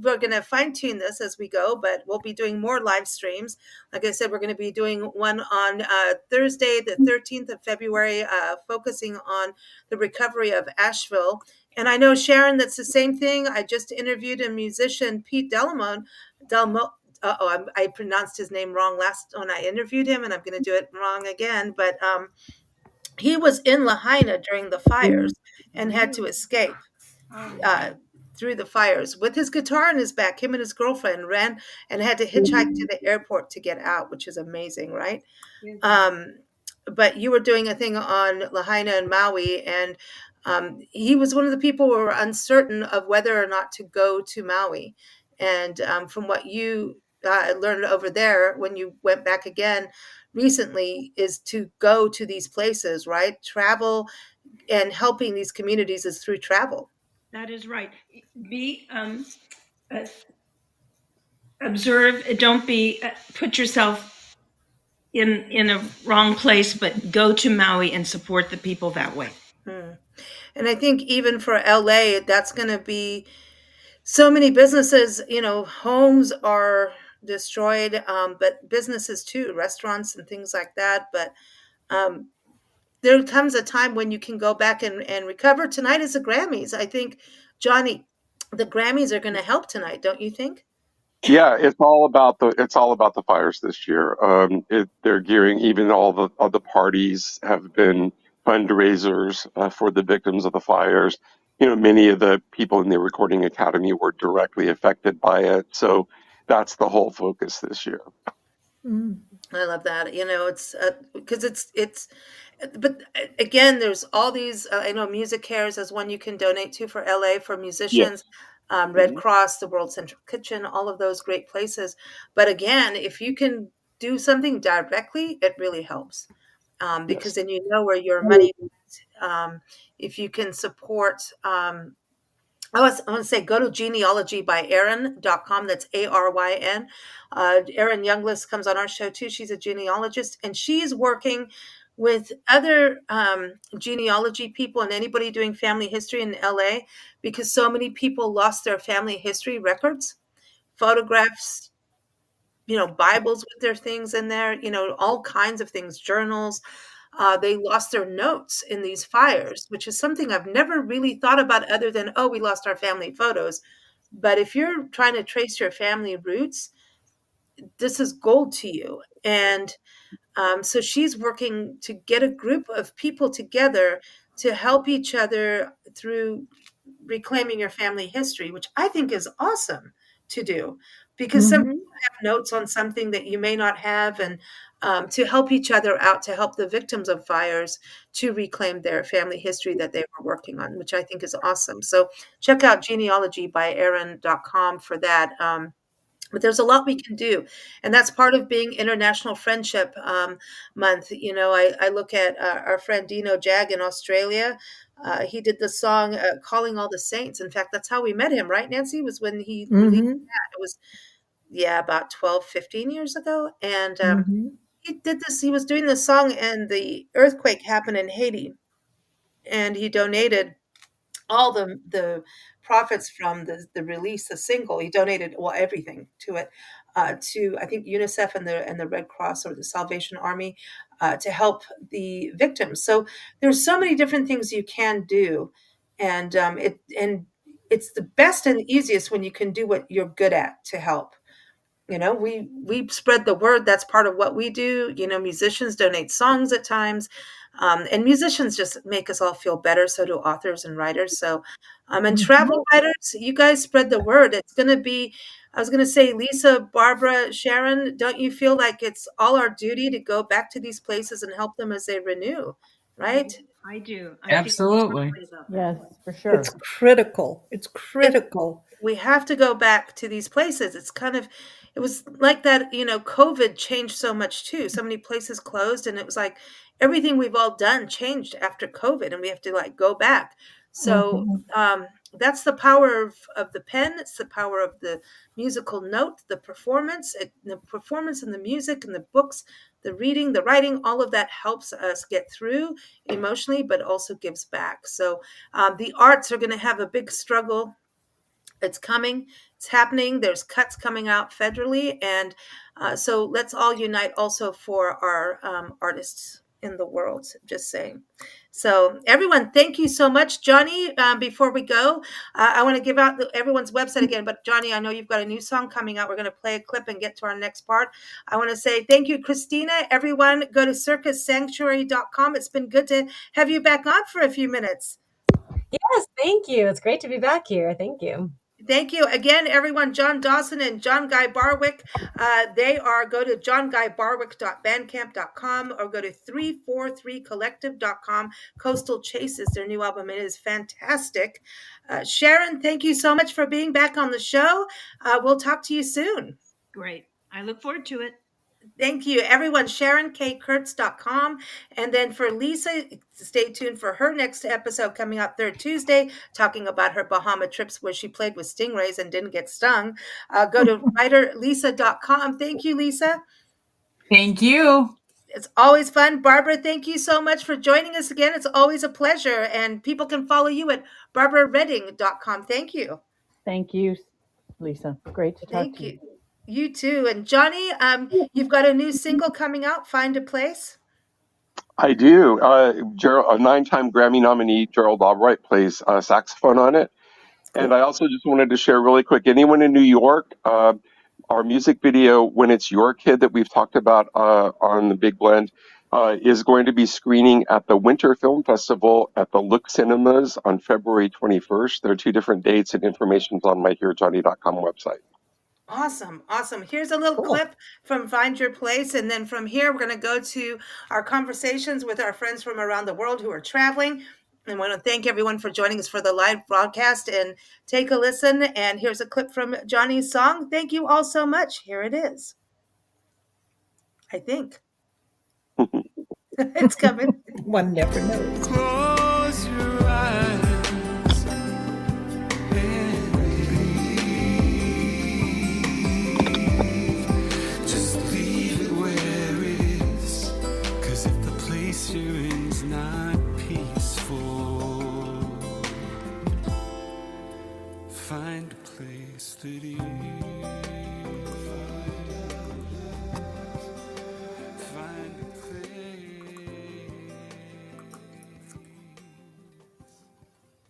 we're going to fine tune this as we go, but we'll be doing more live streams. Like I said, we're going to be doing one on Thursday, the 13th of February, focusing on the recovery of Asheville. And I know, Sharon, that's the same thing. I just interviewed a musician, Pete Delmo. I pronounced his name wrong last when I interviewed him, and I'm going to do it wrong again. But he was in Lahaina during the fires and had to escape uh, through the fires with his guitar in his back. Him and his girlfriend ran and had to hitchhike to the airport to get out, which is amazing, right? Um, but you were doing a thing on Lahaina and Maui, and he was one of the people who were uncertain of whether or not to go to Maui. And from what you learned over there when you went back again recently, is to go to these places, right? Travel and helping these communities is through travel. That is right. Be uh, observe. Don't be put yourself in a wrong place, but go to Maui and support the people that way. Hmm. And I think even for LA, that's going to be so many businesses, homes are destroyed, but businesses too, restaurants and things like that. But um, there comes a time when you can go back and recover. Tonight is the Grammys. I think, Johnny, the Grammys are going to help tonight, don't you think? Yeah, it's all about the fires this year. They're gearing, even all the parties have been fundraisers for the victims of the fires. Many of the people in the Recording Academy were directly affected by it, so that's the whole focus this year. Mm. I love that. It's because but again, there's all these. I know Music Cares is one you can donate to for LA for Yeah. musicians. Red Mhm. Cross, the World Central Kitchen, all of those great places. But again, if you can do something directly, it really helps because Yes. then you know where your money went. If you can support I want to say go to genealogybyaaron.com. That's ARYN. Erin Younglist comes on our show too. She's a genealogist and she's working with other genealogy people and anybody doing family history in LA because so many people lost their family history records, photographs, Bibles with their things in there, all kinds of things, journals. They lost their notes in these fires, which is something I've never really thought about other than, oh, we lost our family photos. But if you're trying to trace your family roots, this is gold to you. And so she's working to get a group of people together to help each other through reclaiming your family history, which I think is awesome to do because some Mhm. people have notes on something that you may not have, and to help each other out, to help the victims of fires to reclaim their family history that they were working on, which I think is awesome. So check out genealogybyaaron.com for that. But there's a lot we can do, and that's part of being International Friendship Month. I look at our friend Dino Jag in Australia. He did the song "Calling All the Saints." In fact, that's how we met him, right, Nancy? Was when he released Mhm. that. It was, yeah, about 12, 15 years ago, and Mhm. he did this. He was doing this song, and the earthquake happened in Haiti, and he donated all the profits from the release, the single. He donated, well, everything to it, to I think UNICEF and the Red Cross or the Salvation Army, to help the victims. So there's so many different things you can do, and it's the best and easiest when you can do what you're good at to help. We spread the word. That's part of what we do. Musicians donate songs at times, and musicians just make us all feel better. So do authors and writers. So, and Mhm. travel writers, you guys spread the word. It's going to be, I was going to say, Lisa, Barbara, Sharon, don't you feel like it's all our duty to go back to these places and help them as they renew, right? I do. I feel Absolutely. strongly about that. Yes, for It's sure. critical. It's It critical. we have to go back to these places. It's kind of it was like that, COVID changed so much too. So many places closed and it was like everything we've all done changed after COVID and we have to like go back. So Mhm. that's the power of the pen. It's the power of the musical note, the performance and the music and the books, the reading, the writing, all of that helps us get through emotionally, but also gives back. So the arts are going to have a big struggle. It's coming. It's happening. There's cuts coming out federally, and so let's all unite also for our artists in the world. Just saying. So everyone, thank you so much, Johnny. Before we go, I want to give out everyone's website again. But Johnny, I know you've got a new song coming out. We're going to play a clip and get to our next part. I want to say thank you, Christina. Everyone, go to circussanctuary.com. It's been good to have you back on for a few minutes. Yes, thank you. It's great to be back here. Thank you. Thank you again, everyone. John Dawson and John Guy Barwick. Go to johnguybarwick.bandcamp.com or go to 343collective.com. Coastal Chase is their new album. It is fantastic. Sharon, thank you so much for being back on the show. We'll talk to you soon. Great. I look forward to it. Thank you, everyone. SharonKkurtz.com. And then for Lisa, stay tuned for her next episode coming out third Tuesday, talking about her Bahama trips where she played with stingrays and didn't get stung. Go to writerlisa.com. Thank you, Lisa. Thank you. It's always fun. Barbara, thank you so much for joining us again. It's always a pleasure. And people can follow you at barbararedding.com. Thank you. Thank you, Lisa. Great to talk Thank to you. you. You too. And Johnny, you've got a new single coming out, Find a Place. I do. A 9-time Grammy nominee, Gerald Albright, plays saxophone on it. Cool. And I also just wanted to share really quick, anyone in New York, our music video, When It's Your Kid, that we've talked about on the Big Blend, is going to be screening at the Winter Film Festival at the Look Cinemas on February 21st. There are 2 different dates, and information's on my HearJohnny.com website. Awesome. Awesome. Here's a little Cool. clip from Find Your Place. And then from here, we're going to go to our conversations with our friends from around the world who are traveling. And I want to thank everyone for joining us for the live broadcast and take a listen. And here's a clip from Johnny's song. Thank you all so much. Here it is. I think it's coming. One never knows. Close your eyes and breathe. Just leave it where it is. 'Cause if the place you're in's not peaceful, find a place that is. Find a place.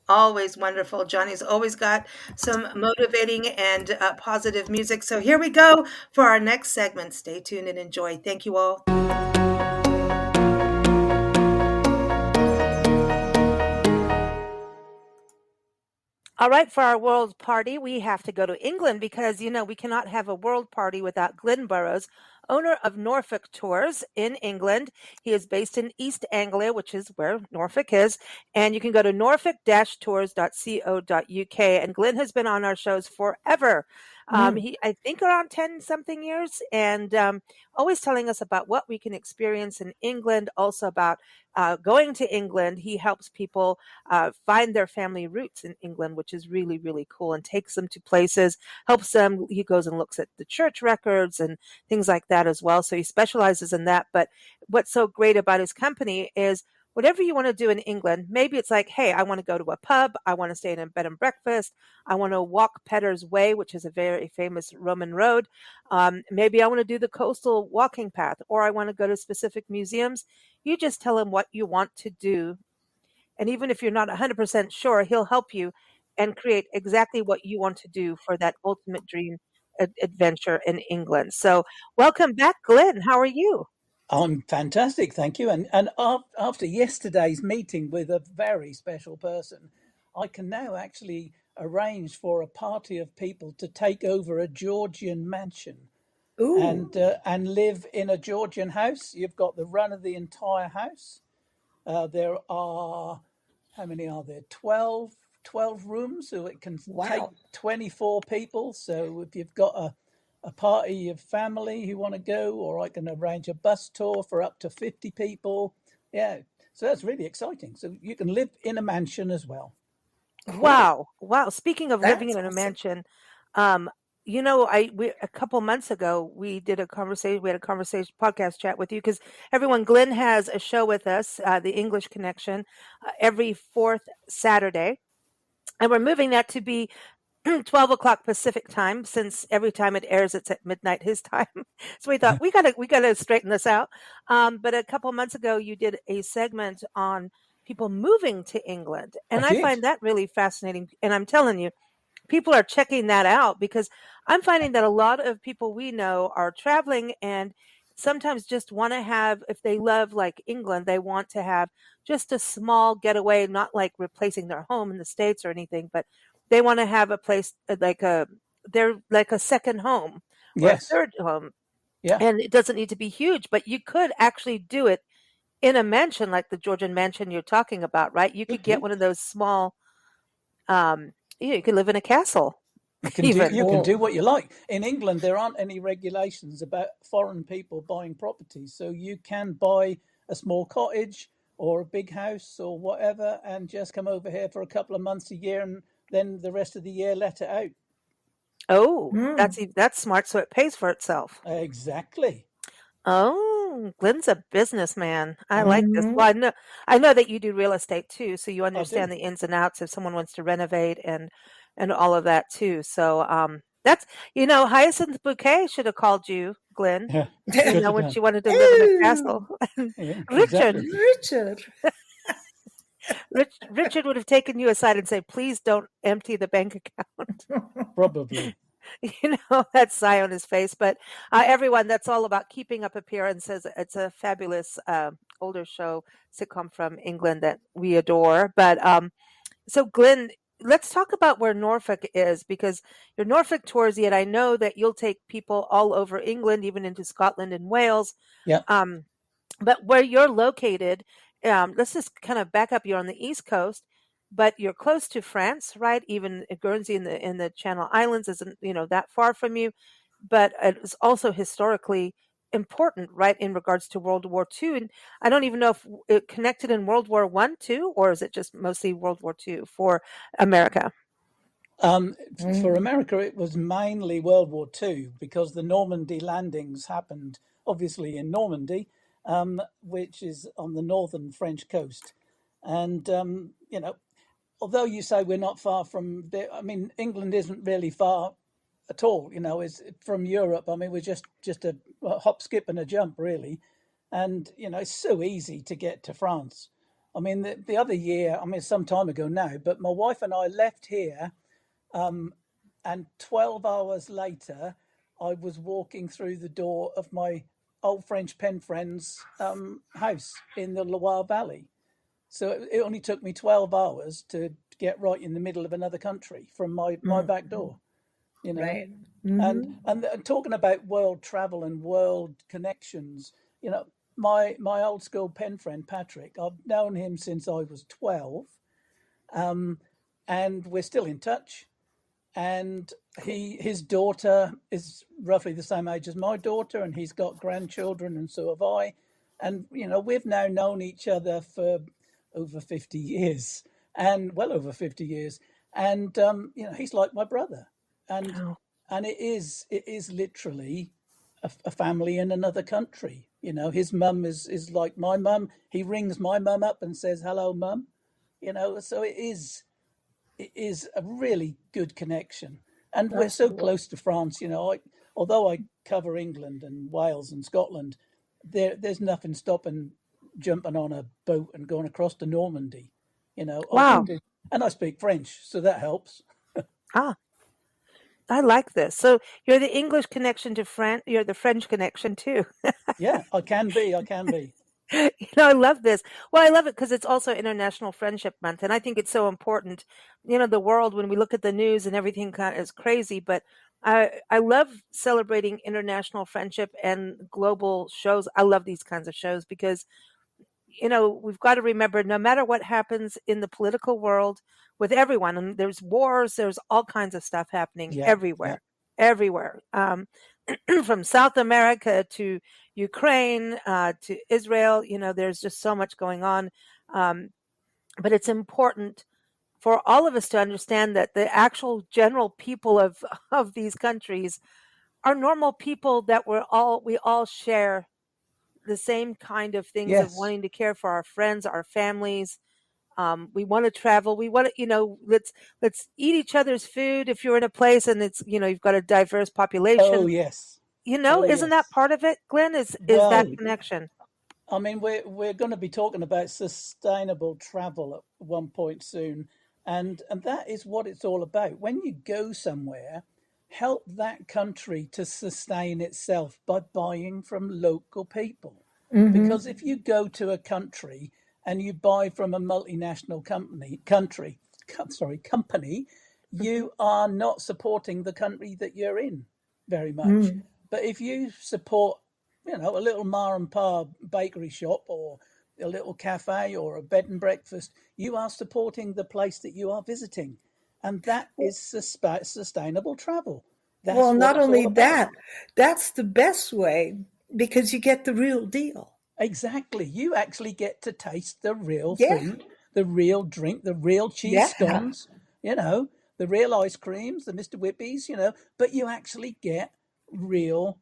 Always wonderful. Johnny's always got some motivating and positive music. So here we go for our next segment. Stay tuned and enjoy. Thank you all. All right, for our world party, we have to go to England because, we cannot have a world party without Glenn Burrows, owner of Norfolk Tours in England. He is based in East Anglia, which is where Norfolk is. And you can go to norfolk-tours.co.uk. And Glenn has been on our shows forever. He, I think, around 10 something years, and always telling us about what we can experience in England, also about going to England. He helps people find their family roots in England, which is really, really cool, and takes them to places, helps them. He goes and looks at the church records and things like that as well. So he specializes in that. But what's so great about his company is whatever you want to do in England, maybe it's like, hey, I want to go to a pub, I want to stay in a bed and breakfast, I want to walk Petter's Way, which is a very famous Roman road. Maybe I want to do the coastal walking path, or I want to go to specific museums. You just tell him what you want to do. And even if you're not 100% sure, he'll help you and create exactly what you want to do for that ultimate dream adventure in England. So welcome back, Glenn. How are you? I'm fantastic, thank you. And after yesterday's meeting with a very special person, I can now actually arrange for a party of people to take over a Georgian mansion Ooh. and live in a Georgian house. You've got the run of the entire house. There are, how many are there? 12 rooms, so it can take Wow. 24 people. So if you've got a party of family who want to go, or I can arrange a bus tour for up to 50 people. Yeah, so that's really exciting. So you can live in a mansion as well. Cool. Wow. Speaking of living That's in a awesome. mansion, a couple months ago we did a conversation. We had a conversation podcast chat with you because everyone. Glenn has a show with us, the English Connection, every fourth Saturday, and we're moving that to be 12 o'clock Pacific time, since every time it airs, it's at midnight his time. So we thought we gotta straighten this out. But a couple months ago, you did a segment on people moving to England, I and I did. find that really fascinating. And I'm telling you, people are checking that out because I'm finding that a lot of people we know are traveling and sometimes just want to have, if they love like England, they want to have just a small getaway, not like replacing their home in the States or anything, but they want to have a place they're like a second home or a Yes. third home. Yeah. And it doesn't need to be huge, but you could actually do it in a mansion like the Georgian mansion you're talking about, right? You could get You, one of those small, you could live in a castle even. you can do Cool. what you like. In England, there aren't any regulations about foreign people buying properties, so you can buy a small cottage or a big house or whatever, and just come over here for a couple of months a year, and then the rest of the year let it out. Oh, Mm. that's smart, so it pays for itself. Exactly. Oh, Glenn's a businessman. I like this. Hmm. Well, I know that you do real estate too, so you I do. understand the ins and outs if someone wants to renovate and all of that too. So that's Hyacinth Bouquet should have called you, Glenn, Yeah, should have when done. she wanted to live in a Oh, castle. Yeah, Richard exactly. Richard. Richard would have taken you aside and say, "Please don't empty the bank account." Probably. That sigh on his face. But everyone, that's all about keeping up appearances. It's a fabulous older show sitcom from England that we adore. But so, Glenn, let's talk about where Norfolk is because your Norfolk tours. Yet I know that you'll take people all over England, even into Scotland and Wales. Yeah. Um, but where you're located, let's just kind of back up. You're on the East Coast, but you're close to France, right? Even Guernsey in the Channel Islands isn't that far from you, but it's also historically important, right, in regards to World War II. And I don't even know if it connected in World War One too, or is it just mostly World War II for America? For Mm. America, it was mainly World War II because the Normandy landings happened obviously in Normandy, which is on the northern French coast. And, although you say we're not far from there, I mean, England isn't really far at all, is from Europe. I mean, we're just a hop, skip, and a jump, really. And, it's so easy to get to France. I mean, the other year, I mean, some time ago now, but my wife and I left here and 12 hours later, I was walking through the door of my old French pen friend's house in the Loire Valley. So it only took me 12 hours to get right in the middle of another country from my Mm. back door, you know. Right. And, Hmm. and talking about world travel and world connections, my old school pen friend Patrick, I've known him since I was 12, and we're still in touch, and Cool. his daughter is roughly the same age as my daughter, and he's got grandchildren, and so have I. And we've now known each other for over 50 years, and well over 50 years. And he's like my brother. and Oh, and it is literally a family in another country. His mum is like my mum. He rings my mum up and says hello, mum. So it is a really good connection. And we're That's so cool. close to France. Although I cover England and Wales and Scotland, there's nothing stopping jumping on a boat and going across to Normandy. I can wow. do, and I speak French, so that helps. Ah, I like this. So you're the English connection to France. You're the French connection too. Yeah, I can be. I can be. I love this. Well, I love it because it's also International Friendship Month, and I think it's so important. The world, when we look at the news and everything kind of is crazy, but I love celebrating international friendship and global shows. I love these kinds of shows because we've got to remember, no matter what happens in the political world with everyone, and there's wars, there's all kinds of stuff happening Yeah, yeah. everywhere, from South America to Ukraine, to Israel. There's just so much going on. But it's important for all of us to understand that the actual general people of these countries are normal people, that we all share the same kind of things of Yes. wanting to care for our friends, our families. We want to travel. We want to, let's eat each other's food. If you're in a place and it's, you've got a diverse Oh, population, yes. Oh, isn't that yes. part of it, Glenn? Is that Well, connection? I mean, we're going to be talking about sustainable travel at one point soon, and that is what it's all about. When you go somewhere, help that country to sustain itself by buying from local people. Mm-hmm. Because if you go to a country and you buy from a multinational company, Mhm. you are not supporting the country that you're in very much. Mm. But if you support, a little ma and pa bakery shop or a little cafe or a bed and breakfast, you are supporting the place that you are visiting. And that is sustainable travel. Well, That's what not it's all only about. that, that's the best way because you get the real deal. Exactly. You actually get to taste the real Yeah. food, the real drink, the real cheese Yeah. scones, you know, the real ice creams, the Mr. Whippies, but you actually get real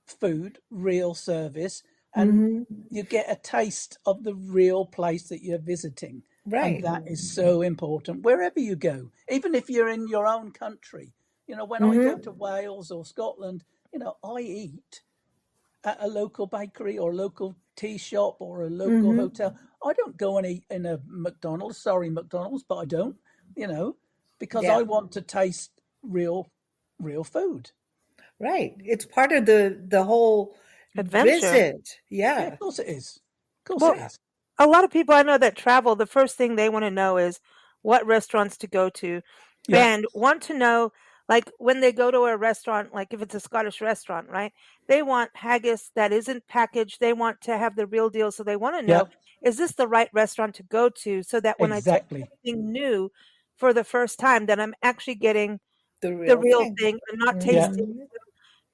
food, real service, and Mm-hmm. you get a taste of the real place that you're visiting. And Right. that is so important wherever you go, even if you're in your own country. When I go Mm-hmm. to Wales or Scotland, I eat at a local bakery or a local tea shop or a local Mm-hmm. hotel. I don't go and eat in a McDonald's. Sorry, McDonald's, but I don't, you know, because Yeah. I want to taste real food. Right. It's part of the whole Adventure. visit. Yeah, of Yeah. course it is. Of course it Well, is. a lot of people I know that travel, the first thing they want to know is what restaurants to go to, Yeah, and want to know, like, when they go to a restaurant, like if it's a Scottish restaurant, right? They want haggis that isn't packaged. They want to have the real deal. So they want to yeah, know, is this the right restaurant to go to, so that when I taste exactly. something new for the first time, that I'm actually getting The the real real thing. thing and not Yeah, tasting Mm-hmm.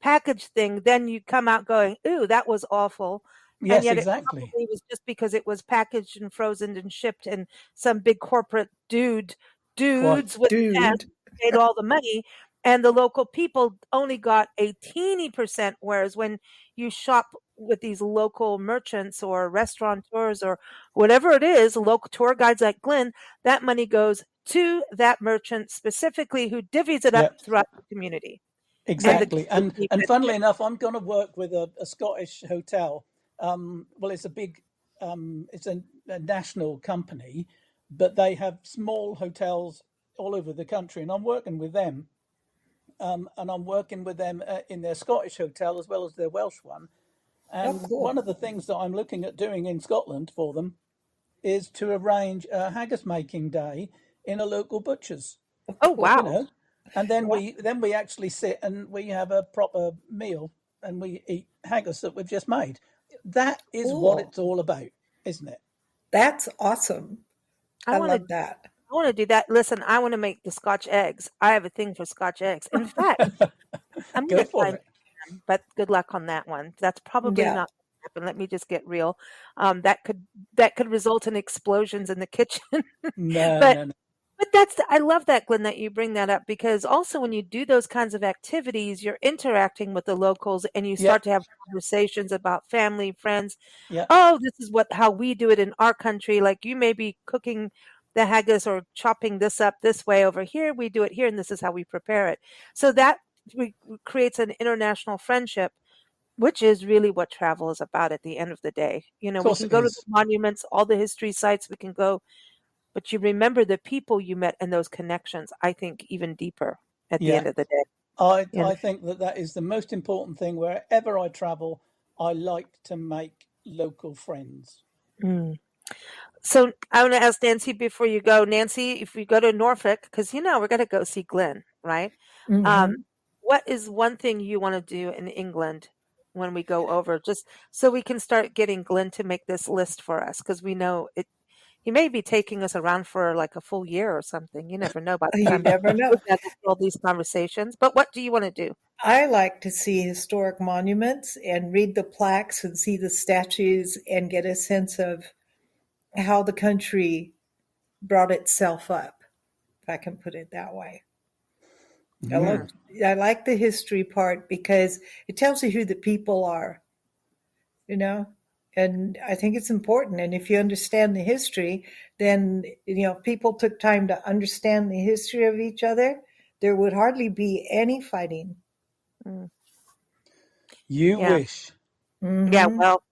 packaged thing. Then you come out going, "Ooh, that was awful." And yes, yet it exactly. probably was just because it was packaged and frozen and shipped, and some big corporate dudes Quite. with an S Dude. made all the money, and the local people only got a teeny percent. Whereas when you shop with these local merchants or restaurateurs or whatever it is, local tour guides like Glenn, that money goes to that merchant specifically, who divvies it up Yeah, throughout the community, and the exactly. kids And keep and it. funnily enough, I'm going to work with a Scottish hotel. Well, it's a big, it's a national company, but they have small hotels all over the country, and I'm working with them. And I'm working with them in their Scottish hotel as well as their Welsh one. Oh, And one cool. of the things that I'm looking at doing in Scotland for them is to arrange a haggis making day in a local butcher's, Oh, Oh, cool. wow. and then Wow. we actually sit and we have a proper meal and we eat haggis that we've just made. That is what Cool. it's all about, isn't it? That's awesome. I I want to love that. I want to do that. Listen, I want to make the Scotch eggs. I have a thing for Scotch eggs. In fact, I'm going Go to try for and it. make them, but good luck on that one. That's probably Yeah. not gonna happen. Let me just get real. That could result in explosions in the kitchen. No, but no, no. but I love that, Glenn, that you bring that up, because also when you do those kinds of activities, you're interacting with the locals and you Yeah, start to have conversations about family, friends. yeah, Oh, this is how we do it in our country. Like, you may be cooking the haggis or chopping this up this way over here. We do it here, and this is how we prepare it. So that creates an international friendship, which is really what travel is about at the end of the day. of We course can it go to the is. monuments, all the history sites, we can go, but you remember the people you met and those connections, I think, even deeper at the Yeah, end of the day. You know? I think that is the most important thing. Wherever I travel, I like to make local friends. Mm. So I want to ask Nancy before you go. Nancy, if we go to Norfolk, because we're going to go see Glenn, right? Um, Mm-hmm. what is one thing you want to do in England? when we go over, just so we can start getting Glenn to make this list for us, because we know it. He may be taking us around for like a full year or something. You never know by the You time never we've know. had all these conversations. But what do you want to do? I like to see historic monuments and read the plaques and see the statues and get a sense of how the country brought itself up, if I can put it that way. I Yeah. love I like the history part because it tells you who the people are, you know? And I think it's important. And if you understand the history, then if people took time to understand the history of each other, there would hardly be any fighting. Mm, You yeah, wish. yeah. Hmm. Well,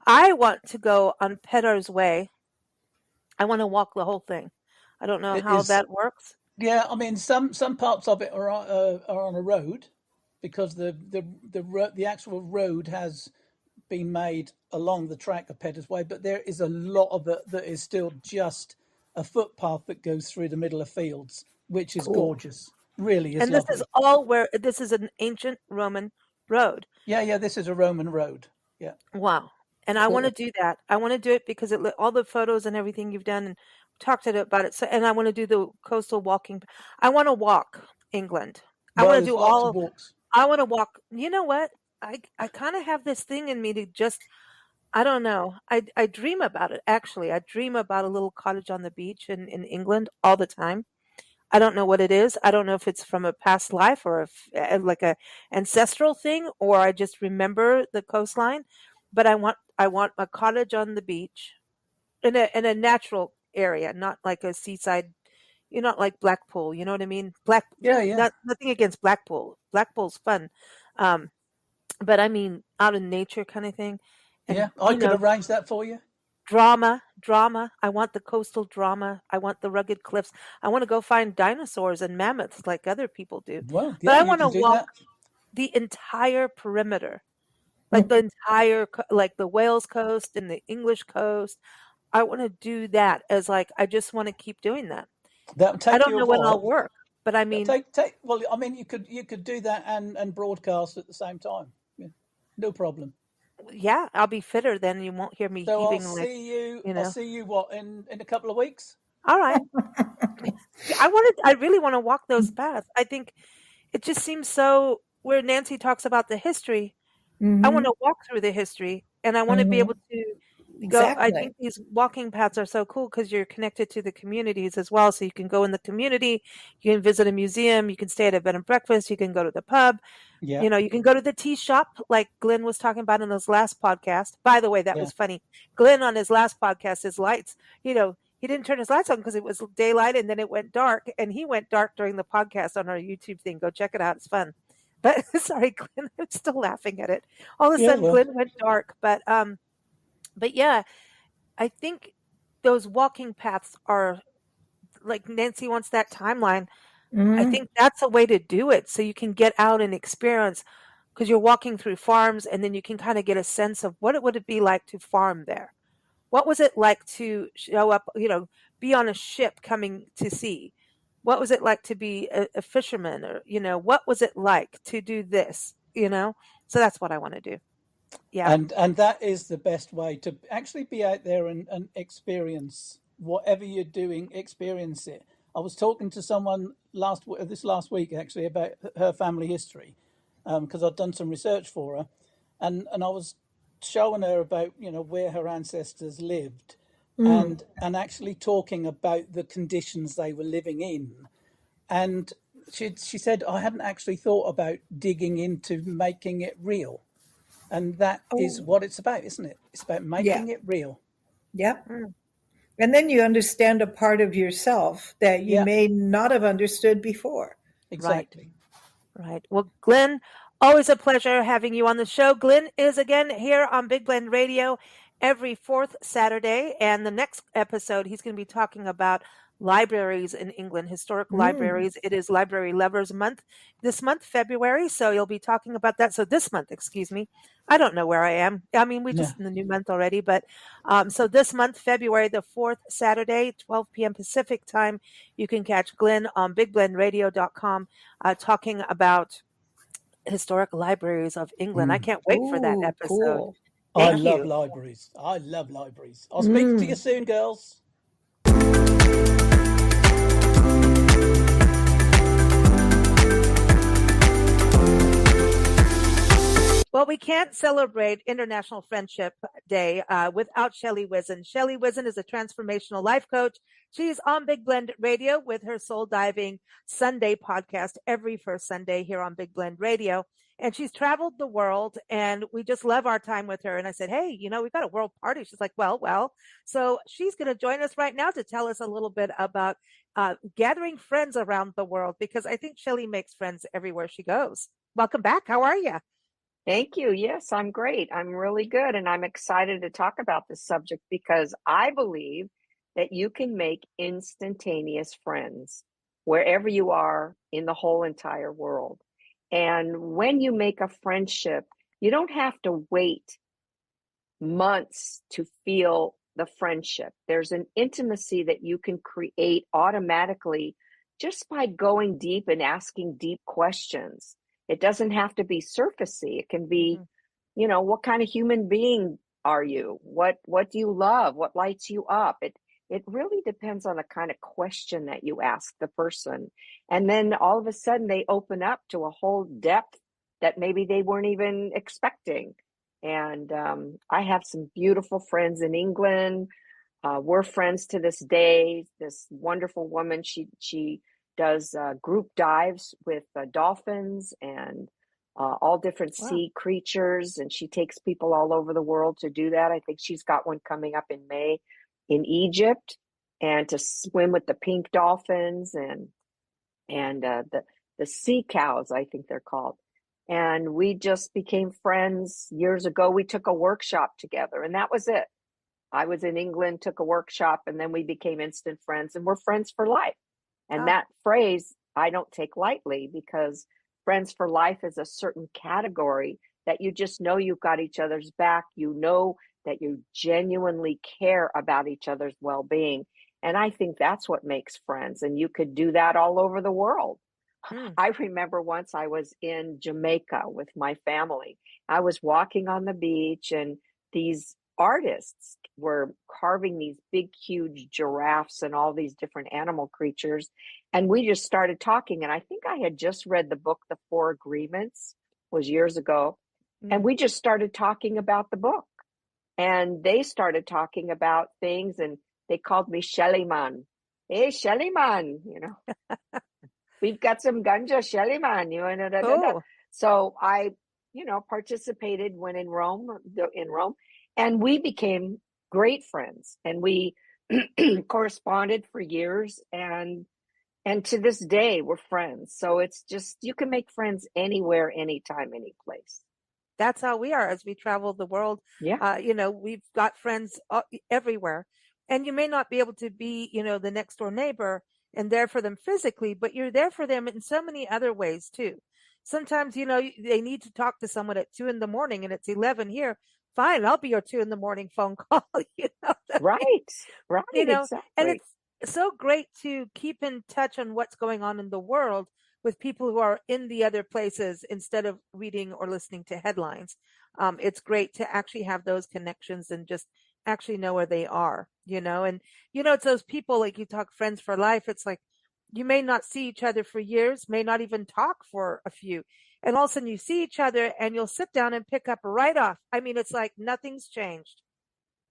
I want to go on Peddar's Way. I want to walk the whole thing. I don't know It how is. that works. Yeah, I mean, some parts of it are on a road because the actual road has been made along the track of Petter's Way, but there is a lot of it that is still just a footpath that goes through the middle of fields, which is Cool. gorgeous. Really is And this is lovely. all where this is an ancient Roman road. Yeah, yeah, this is a Roman road. Yeah, Wow. And I want to Cool. do that. I want to do it because all the photos and everything you've done and talked about it. So, and I want to do the coastal walking. I want to walk England. I well, want to there's do lots of all. walks. I want to walk. You know what? I kind of have this thing in me to just. I don't know. I dream about it. Actually, I dream about a little cottage on the beach in England all the time. I don't know what it is. I don't know if it's from a past life or if like a ancestral thing, or I just remember the coastline. But I want a cottage on the beach in a natural area, not like a seaside. You're not like Blackpool. You know what I mean? Yeah, yeah, Nothing against Blackpool. Blackpool's fun, um, but I mean out in nature kind of thing, yeah. and I could arrange that for you. drama. I want the coastal drama. I want the rugged cliffs. I want to go find dinosaurs and mammoths like other people do. Well, But yeah, I you want to can do walk that. the entire perimeter, like the entire, like the Wales coast and the English coast. I want to do that as like, I just want to keep doing that. That'll I take don't you a know when I'll while. work, but I That'll mean, take. Well, I mean, you could do that and broadcast at the same time. Yeah, no problem. yeah, I'll be fitter then. You won't hear me So I'll heaving like, see you. you I'll know. see you what in a couple of weeks. All right. Yeah, I really want to walk those paths. I think it just seems so, where Nancy talks about the history, I want Hmm. to walk through the history and I want to be Hmm. able to go. I Exactly. think these walking paths are so cool because you're connected to the communities as well. So you can go in the community, you can visit a museum, you can stay at a bed and breakfast, you can go to the pub, Yeah, you can go to the tea shop like Glenn was talking about in his last podcast. By the way, that yeah, was funny. Glenn on his last podcast, his lights, he didn't turn his lights on because it was daylight and then it went dark. And he went dark during the podcast on our YouTube thing. Go check it out. It's fun. But sorry, Glenn, I'm still laughing at it. All of a yeah. sudden Well, Glenn went dark. But yeah, I think those walking paths are like Nancy wants that timeline. I Hmm. think that's a way to do it so you can get out and experience, because you're walking through farms and then you can kind of get a sense of what it would be like to farm there. What was it like to show up, be on a ship coming to sea? What was it like to be a fisherman, or what was it like to do this? So that's what I want to do. Yeah. and that is the best way to actually be out there and experience whatever you're doing. Experience it. I was talking to someone this last week actually about her family history because I'd done some research for her, and I was showing her about where her ancestors lived, Mm. and actually talking about the conditions they were living in. And she said, I hadn't actually thought about digging into making it real. And that is Oh, what it's about, isn't it? It's about yeah. making it real. Yep. Mm, And then you understand a part of yourself that you Yeah, may not have understood before. right. exactly. Right. Well, Glenn, always a pleasure having you on the show. Glenn is again here on Big Blend Radio every fourth Saturday. And the next episode, he's going to be talking about libraries in England, historic Mm. libraries. It is Library Lovers Month this month, February. So you'll be talking about that. So this month, excuse me. I don't know where I am. I mean, we Yeah. just in the new month already, but so this month, February the 4th, Saturday, 12 p.m. Pacific time, you can catch Glenn on bigblendradio.com talking about historical libraries of England. I can't wait for that Oh, episode. cool. I Thank Yeah. love you. libraries. I love libraries. I'll speak to you soon, girls. Well, we can't celebrate International Friendship Day without Shelley Wizen. Shelley Wizen is a transformational life coach. She's on Big Blend Radio with her Soul Diving Sunday podcast every first Sunday here on Big Blend Radio. And she's traveled the world, and we just love our time with her. And I said, hey, we've got a world party. She's like, well. So she's going to join us right now to tell us a little bit about gathering friends around the world, because I think Shelley makes friends everywhere she goes. Welcome back. How are you? Thank you. Yes, I'm great. I'm really good. And I'm excited to talk about this subject because I believe that you can make instantaneous friends wherever you are in the whole entire world. And when you make a friendship, you don't have to wait months to feel the friendship. There's an intimacy that you can create automatically just by going deep and asking deep questions. It doesn't have to be surfacey. It can be, what kind of human being are you? What do you love? What lights you up? It really depends on the kind of question that you ask the person. And then all of a sudden they open up to a whole depth that maybe they weren't even expecting. And I have some beautiful friends in England. We're friends to this day. This wonderful woman, she does group dives with dolphins and all different sea creatures, and she takes people all over the world to do that. I think she's got one coming up in May in Egypt, and to swim with the pink dolphins and the sea cows, I think they're called. And we just became friends years ago. We took a workshop together, and that was it. I was in England, took a workshop, and then we became instant friends, and we're friends for life. And that phrase I don't take lightly, because friends for life is a certain category that you just know you've got each other's back. You know that you genuinely care about each other's well-being. And I think that's what makes friends. And you could do that all over the world. I remember once I was in Jamaica with my family. I was walking on the beach, and these artists were carving these big, huge giraffes and all these different animal creatures. And we just started talking. And I think I had just read the book, The Four Agreements, was years ago. And we just started talking about the book. And they started talking about things, and they called me Shelly Man. Hey, Shelly Man, we've got some ganja, Shelly Man, So I, participated when in Rome, and we became great friends, and we corresponded for years, and to this day we're friends. So it's just, you can make friends anywhere, anytime, any place. That's how we are as we travel the world. Yeah. We've got friends everywhere, and you may not be able to be, the next door neighbor and there for them physically, but you're there for them in so many other ways too. Sometimes, they need to talk to someone at 2 a.m. and it's 11 here. Fine, I'll be your 2 a.m. phone call. Right. Exactly. And it's so great to keep in touch on what's going on in the world with people who are in the other places instead of reading or listening to headlines. It's great to actually have those connections and just actually know where they are, and, it's those people, like you talk friends for life. It's like, you may not see each other for years, may not even talk for a few. And all of a sudden you see each other and you'll sit down and pick up right off. I mean, it's like nothing's changed.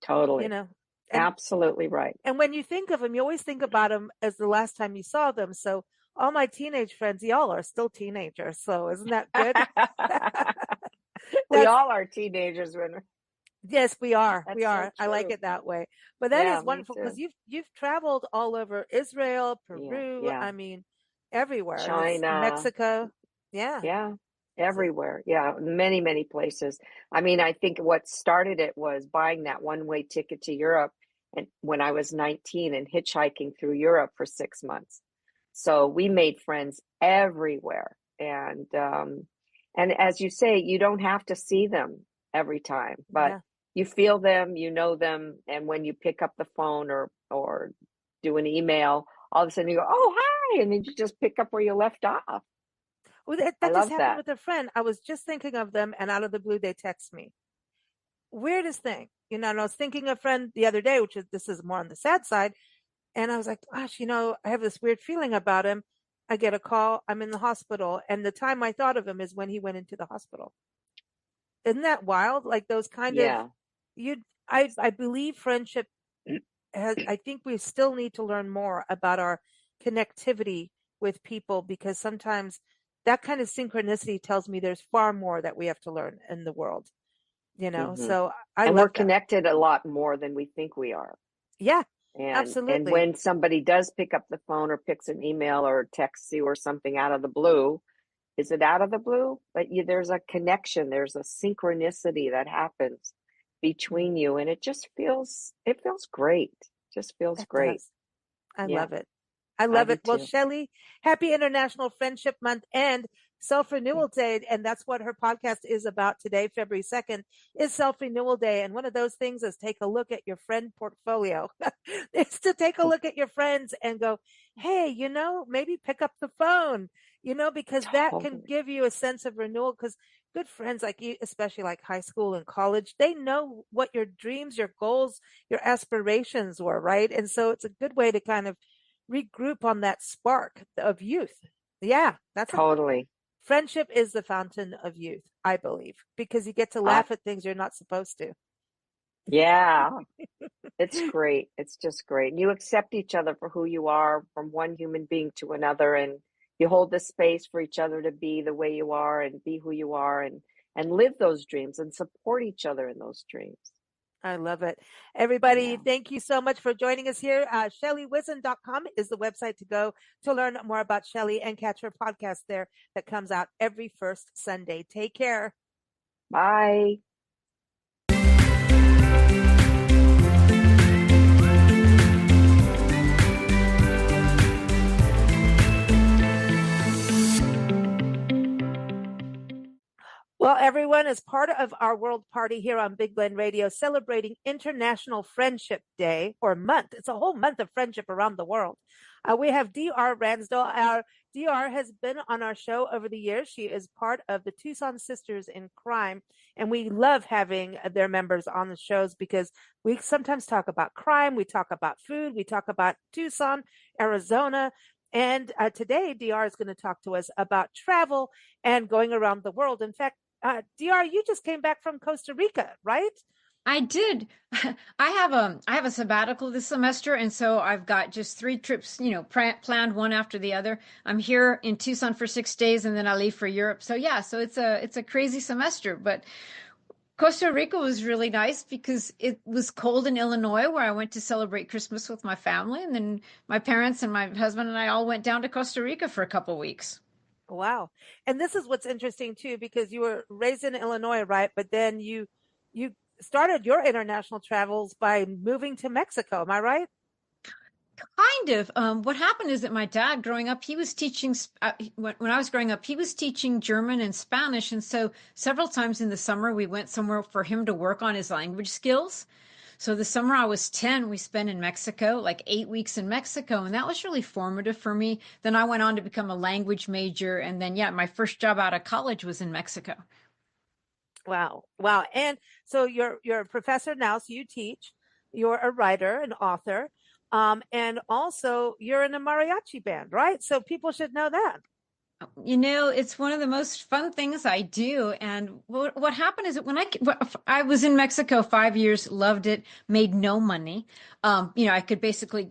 Totally. And, absolutely right. And when you think of them, you always think about them as the last time you saw them. So all my teenage friends, y'all are still teenagers. So isn't that good? We all are teenagers when yes, we are. That's We are. so I like true. it that way. But that Yeah, is me wonderful, because too. you've traveled all over Israel, Peru. Yeah. I mean, everywhere. It's China. Mexico. Yeah. Yeah. Everywhere. Yeah. Many, many places. I mean, I think what started it was buying that one-way ticket to Europe, and when I was 19, and hitchhiking through Europe for 6 months. So we made friends everywhere. And as you say, you don't have to see them every time, but Yeah. you feel them, you know them, and when you pick up the phone or do an email, all of a sudden you go, "Oh, hi," and then you just pick up where you left off. Well, I that just love happened that. with a friend. I was just thinking of them, and out of the blue, they text me. Weirdest thing, and I was thinking of a friend the other day, this is more on the sad side, and I was like, gosh, I have this weird feeling about him. I get a call, I'm in the hospital, and the time I thought of him is when he went into the hospital. Isn't that wild? Like those kind of Yeah. you. I believe friendship has. I think we still need to learn more about our connectivity with people because sometimes that kind of synchronicity tells me there's far more that we have to learn in the world. Hmm. So I And we're love that. connected a lot more than we think we are. Yeah, And absolutely. when somebody does pick up the phone or picks an email or texts you or something out of the blue, is it out of the blue? But there's a connection, there's a synchronicity that happens between you, and it feels great. Just feels It great. does. I Yeah, love it. I I love do it. Well, too. Shelley, happy International Friendship Month and Self Renewal Day. And that's what her podcast is about today, February 2nd, is Self Renewal Day. And one of those things is take a look at your friend portfolio. It's to take a look at your friends and go, hey, maybe pick up the phone, because that can Totally. give you a sense of renewal. Because good friends like you, especially like high school and college, they know what your dreams, your goals, your aspirations were, right? And so it's a good way to kind of regroup on that spark of youth. Yeah, Totally. friendship is the fountain of youth, I believe, because you get to I laugh at things you're not supposed to. Yeah, it's great. It's just great. You accept each other for who you are from one human being to another, and you hold the space for each other to be the way you are and be who you are and live those dreams and support each other in those dreams. I love it. Everybody, Yeah. thank you so much for joining us here. ShellyWisson.com is the website to go to learn more about Shelly and catch her podcast there that comes out every first Sunday. Take care. Bye. Well, everyone, as part of our world party here on Big Blend Radio, celebrating International Friendship Day or month. It's a whole month of friendship around the world. We have Dr. Ransdell. Our Dr. has been on our show over the years. She is part of the Tucson Sisters in Crime, and we love having their members on the shows because we sometimes talk about crime, we talk about food, we talk about Tucson, Arizona. And today, Dr. is going to talk to us about travel and going around the world. In fact, Dr., you just came back from Costa Rica, right? I did. I have a sabbatical this semester, and so I've got just 3 trips, planned one after the other. I'm here in Tucson for 6 days, and then I leave for Europe. So yeah, so it's a crazy semester. But Costa Rica was really nice because it was cold in Illinois, where I went to celebrate Christmas with my family, and then my parents and my husband and I all went down to Costa Rica for a couple weeks. Wow. And this is what's interesting too, because you were raised in Illinois, right? But then you started your international travels by moving to Mexico. Am I right? Kind of. What happened is that my dad, growing up, he was teaching, when I was growing up, he was teaching German and Spanish. And so several times in the summer, we went somewhere for him to work on his language skills. So the summer I was 10, we spent in Mexico, like 8 weeks in Mexico. And that was really formative for me. Then I went on to become a language major. And then, yeah, my first job out of college was in Mexico. Wow. Wow. And so you're a professor now, so you teach. You're a writer, an author. And also you're in a mariachi band, right? So people should know that. It's one of the most fun things I do. And what happened is that when I was in Mexico 5 years, loved it, made no money. I could basically,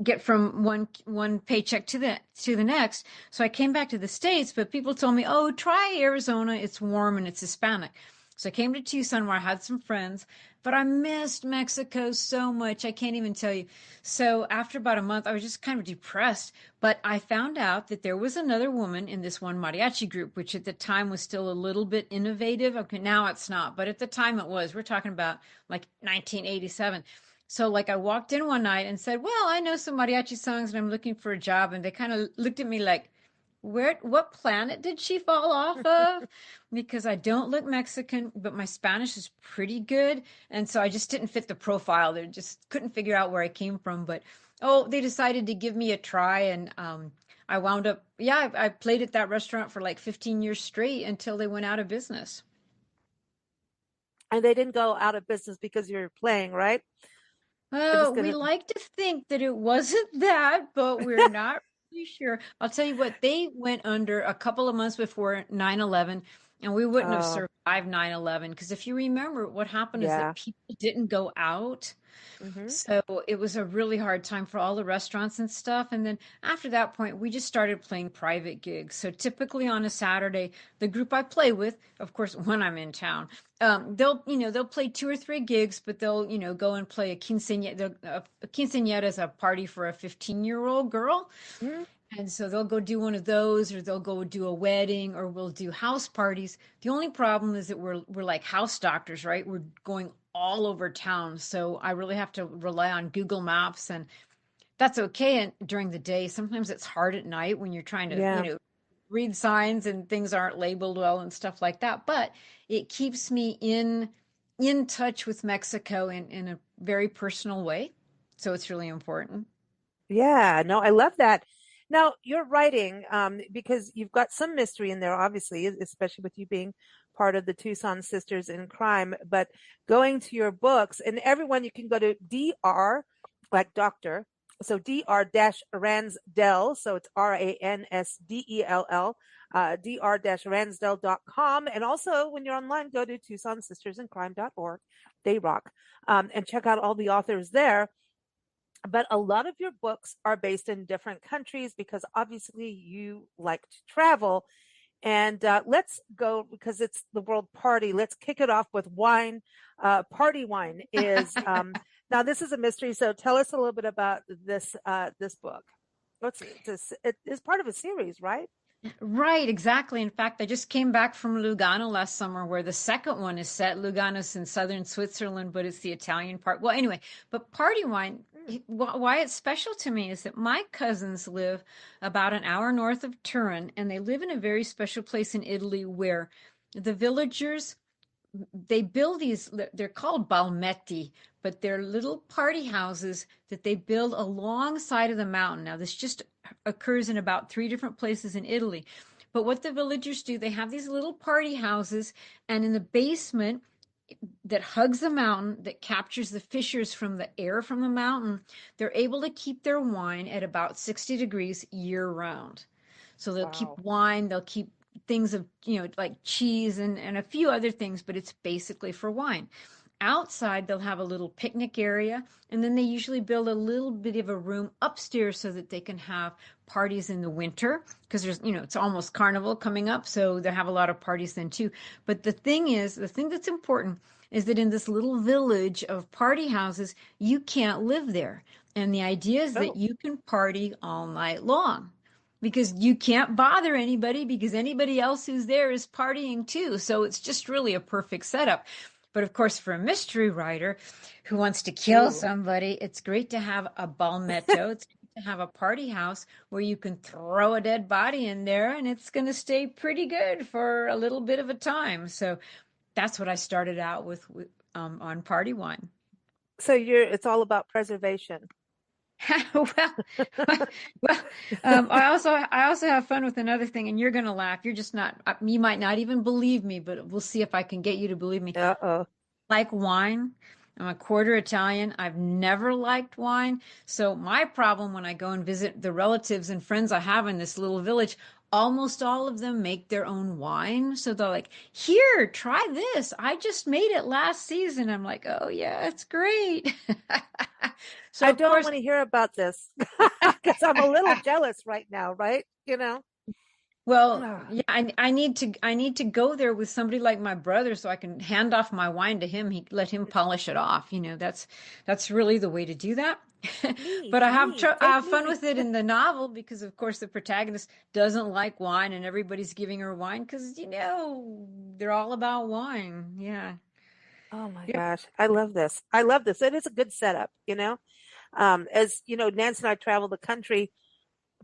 get from one paycheck to the next. So I came back to the States, but people told me, "Oh, try Arizona. It's warm and it's Hispanic." So I came to Tucson where I had some friends, but I missed Mexico so much. I can't even tell you. So after about a month, I was just kind of depressed. But I found out that there was another woman in this one mariachi group, which at the time was still a little bit innovative. Okay, now it's not, but at the time it was. We're talking about like 1987. So like I walked in one night and said, "Well, I know some mariachi songs and I'm looking for a job." And they kind of looked at me like, what planet did she fall off of? Because I don't look Mexican, but my Spanish is pretty good. And so I just didn't fit the profile. They just couldn't figure out where I came from. But oh, they decided to give me a try. And I wound up, yeah, I played at that restaurant for like 15 years straight until they went out of business. And they didn't go out of business because you were playing, right? I just We gonna. like to think that it wasn't that, but we're not really sure. I'll tell you what, they went under a couple of months before 9/11, and we wouldn't have Oh, survived 9/11 because if you remember, what happened is that yeah. people didn't go out. Hmm. So it was a really hard time for all the restaurants and stuff. And then after that point, we just started playing private gigs. So typically on a Saturday, the group I play with, of course, when I'm in town, they'll play 2 or 3 gigs, but they'll, go and play a quinceañera. A quinceañera is a party for a 15-year-old girl. Hmm. And so they'll go do one of those, or they'll go do a wedding, or we'll do house parties. The only problem is that we're like house doctors, right? We're going all over town, so I really have to rely on Google Maps, and that's okay. And during the day, sometimes it's hard at night when you're trying to, Yeah. read signs and things aren't labeled well and stuff like that. But it keeps me in touch with Mexico in a very personal way, so it's really important. Yeah, no, I love that. Now, you're writing because you've got some mystery in there, obviously, especially with you being part of the Tucson Sisters in Crime. But going to your books, and everyone, you can go to DR, like doctor, so dr-ransdell, so it's Ransdell, dr-ransdell.com. And also, when you're online, go to TucsonSistersInCrime.org. They rock. And check out all the authors there. But a lot of your books are based in different countries because obviously you like to travel. And let's go, because it's the World Party. Let's kick it off with wine. Party wine is now this is a mystery. So tell us a little bit about this book. It is part of a series, right? Right, exactly. In fact, I just came back from Lugano last summer, where the second one is set. Lugano's in southern Switzerland, but it's the Italian part. Well, anyway, but party wine, why it's special to me is that my cousins live about an hour north of Turin, and they live in a very special place in Italy where the villagers, they build these, they're called balmetti, but they're little party houses that they build alongside of the mountain. Now, this just occurs in about 3 different places in Italy. But what the villagers do, they have these little party houses, and in the basement that hugs the mountain, that captures the fissures from the air from the mountain, they're able to keep their wine at about 60 degrees year round. So they'll keep Wow. wine, they'll keep things of, like cheese and a few other things, but it's basically for wine. Outside, they'll have a little picnic area, and then they usually build a little bit of a room upstairs so that they can have parties in the winter, because there's, it's almost carnival coming up, so they have a lot of parties then too. But the thing that's important is that in this little village of party houses, you can't live there. And the idea is that Oh, you can party all night long, because you can't bother anybody, because anybody else who's there is partying too. So it's just really a perfect setup. But of course, for a mystery writer who wants to kill ooh. somebody, it's great to have a balmetto. It's great to have a party house where you can throw a dead body in there, and it's going to stay pretty good for a little bit of a time. So that's what I started out with on party wine. So it's all about preservation. well, well, I also have fun with another thing, and you're gonna laugh. You're just not. You might not even believe me, but we'll see if I can get you to believe me. Uh-oh. Like wine, I'm a quarter Italian. I've never liked wine, so my problem when I go and visit the relatives and friends I have in this little village, almost all of them make their own wine. So they're like, "Here, try this. I just made it last season." I'm like, "Oh yeah, it's great." So I of don't course, want to hear about this because I'm a little jealous right now, right? well, Ah, yeah, I need to go there with somebody like my brother so I can hand off my wine to him. Let him polish it off. That's really the way to do that. But I take have fun me. with it in the novel because of course the protagonist doesn't like wine and everybody's giving her wine because they're all about wine. Yeah. Oh my Yep. gosh, I love this. I love this. It is a good setup. As you know, Nance and I travel the country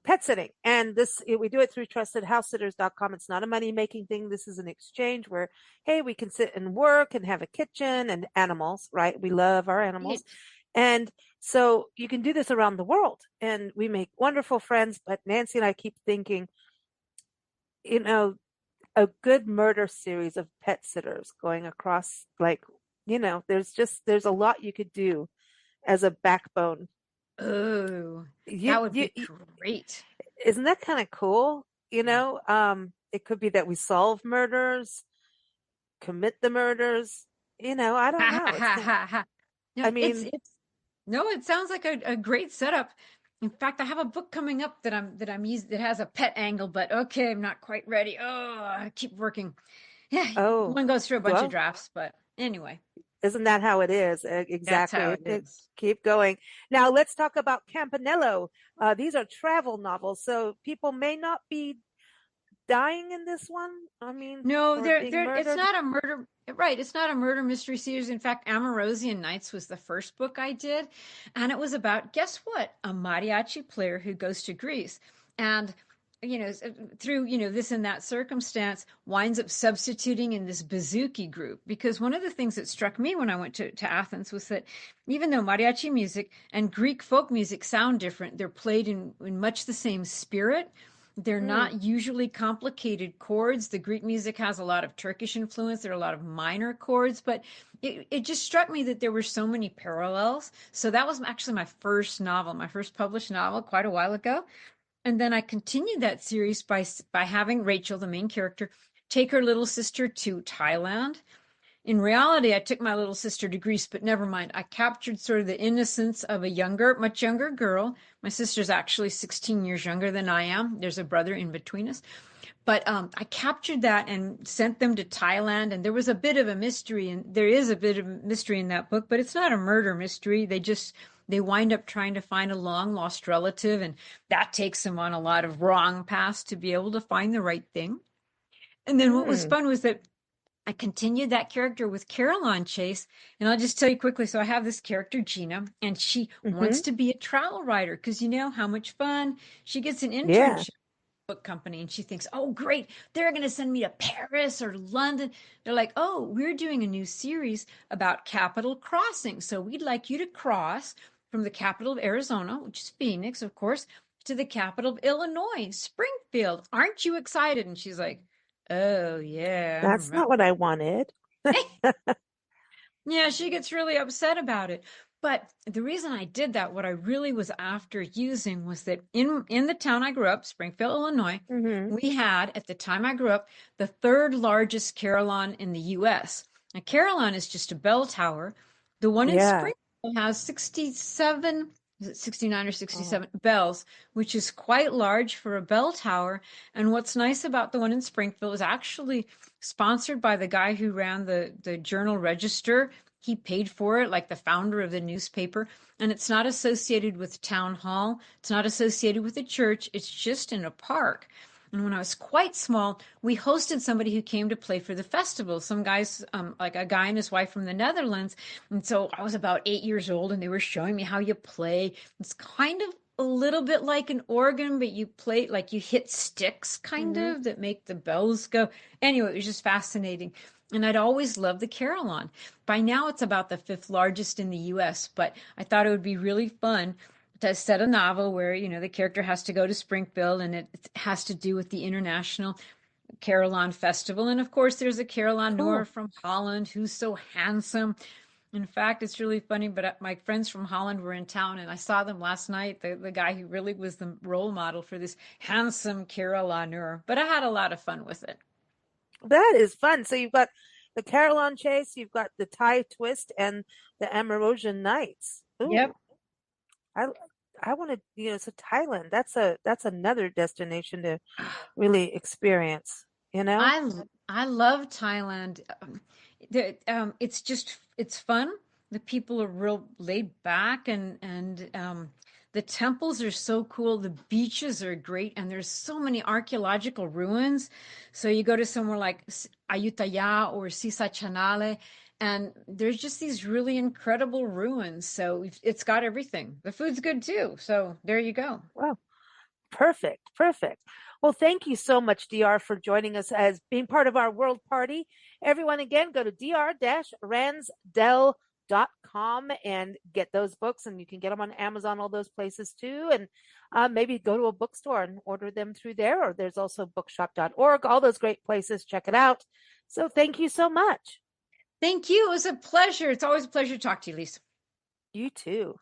pet sitting, and we do it through trustedhousesitters.com. It's not a money making thing. This is an exchange where, hey, we can sit and work and have a kitchen and animals, right? We love our animals. And So you can do this around the world, and we make wonderful friends. But Nancy and I keep thinking, you know, a good murder series of pet sitters going across, like, there's a lot you could do as a backbone. Oh, You, that would you, be great. isn't that kind of cool? It could be that we solve murders, commit the murders. I don't Ha ha know. ha ha ha. No, I it's mean, it's no, it sounds like a great setup. In fact, I have a book coming up that I'm using that has a pet angle, but okay, I'm not quite ready. Oh, I keep working. Yeah, oh, one goes through a bunch of well, drafts, but anyway, isn't that how it is? that's how Exactly. it is. Keep going. Now let's talk about Campanello. These are travel novels, so people may not be dying in this one. I mean, No, or being it's murdered. not a murder, right? It's not a murder mystery series. In fact, Amorosian Nights was the first book I did, and it was about, guess what? A mariachi player who goes to Greece, and through this and that circumstance, winds up substituting in this bouzouki group. Because one of the things that struck me when I went to Athens was that even though mariachi music and Greek folk music sound different, they're played in much the same spirit. They're Mm, not usually complicated chords. The Greek music has a lot of Turkish influence. There are a lot of minor chords, but it just struck me that there were so many parallels. So that was actually my first novel, my first published novel quite a while ago. And then I continued that series by having Rachel, the main character, take her little sister to Thailand. In reality, I took my little sister to Greece, but never mind. I captured sort of the innocence of a much younger girl. My sister's actually 16 years younger than I am. There's a brother in between us. But I captured that and sent them to Thailand. And there was a bit of a mystery, and there is a bit of mystery in that book, but it's not a murder mystery. They wind up trying to find a long lost relative, and that takes them on a lot of wrong paths to be able to find the right thing. And then what was mm, fun was that I continued that character with Caroline Chase. And I'll just tell you quickly. So I have this character, Gina, and she mm-hmm. wants to be a travel writer because you know how much fun. She gets an Yeah. internship book company and she thinks, oh, great, they're going to send me to Paris or London. They're like, oh, we're doing a new series about capital crossing. So we'd like you to cross from the capital of Arizona, which is Phoenix, of course, to the capital of Illinois, Springfield. Aren't you excited? And she's like, oh, yeah, That's not what I wanted. yeah, she gets really upset about it. But the reason I did that, what I really was after using was that in the town I grew up, Springfield, Illinois, Mm-hmm. we had at the time I grew up the third largest carillon in the US. Now carillon is just a bell tower. The one in Yeah. Springfield has 67, is it 69 or Oh. 67 bells, which is quite large for a bell tower. And what's nice about the one in Springfield is actually sponsored by the guy who ran the Journal Register. He paid for it, like the founder of the newspaper. And it's not associated with town hall. It's not associated with a church. It's just in a park. And when I was quite small, we hosted somebody who came to play for the festival. Some guys, like a guy and his wife from the Netherlands. And so I was about 8 years old, and they were showing me how you play. It's kind of a little bit like an organ, but you play like you hit sticks, kind Mm-hmm. of, that make the bells go. Anyway, it was just fascinating. And I'd always loved the carillon. By now, it's about the fifth largest in the US, but I thought it would be really fun to set a novel where, the character has to go to Springfield and it has to do with the International Carillon Festival. And of course, there's a Carillon Noir Cool. from Holland who's so handsome. In fact, it's really funny, but my friends from Holland were in town and I saw them last night. The guy who really was the role model for this handsome Carillon Noir. But I had a lot of fun with it. That is fun. So you've got the Carillon Chase, you've got the Thai Twist, and the Amorosian Nights. Yep. Ooh, I I want to, so Thailand. That's another destination to really experience. You know. I I love Thailand. It's fun. The people are real laid back, and the temples are so cool. The beaches are great, and there's so many archaeological ruins. So you go to somewhere like Ayutthaya or Sisa Chanale, and there's just these really incredible ruins. So it's got everything. The food's good too. So there you go. Wow. Perfect. Perfect. Well, thank you so much, DR, for joining us as being part of our world party. Everyone, again, go to dr-ransdell.com johnnyschaffer.com and get those books, and you can get them on Amazon, all those places too. And maybe go to a bookstore and order them through there, or there's also bookshop.org, all those great places. Check it out. So thank you so much. Thank you. It was a pleasure. It's always a pleasure to talk to you, Lisa. You too.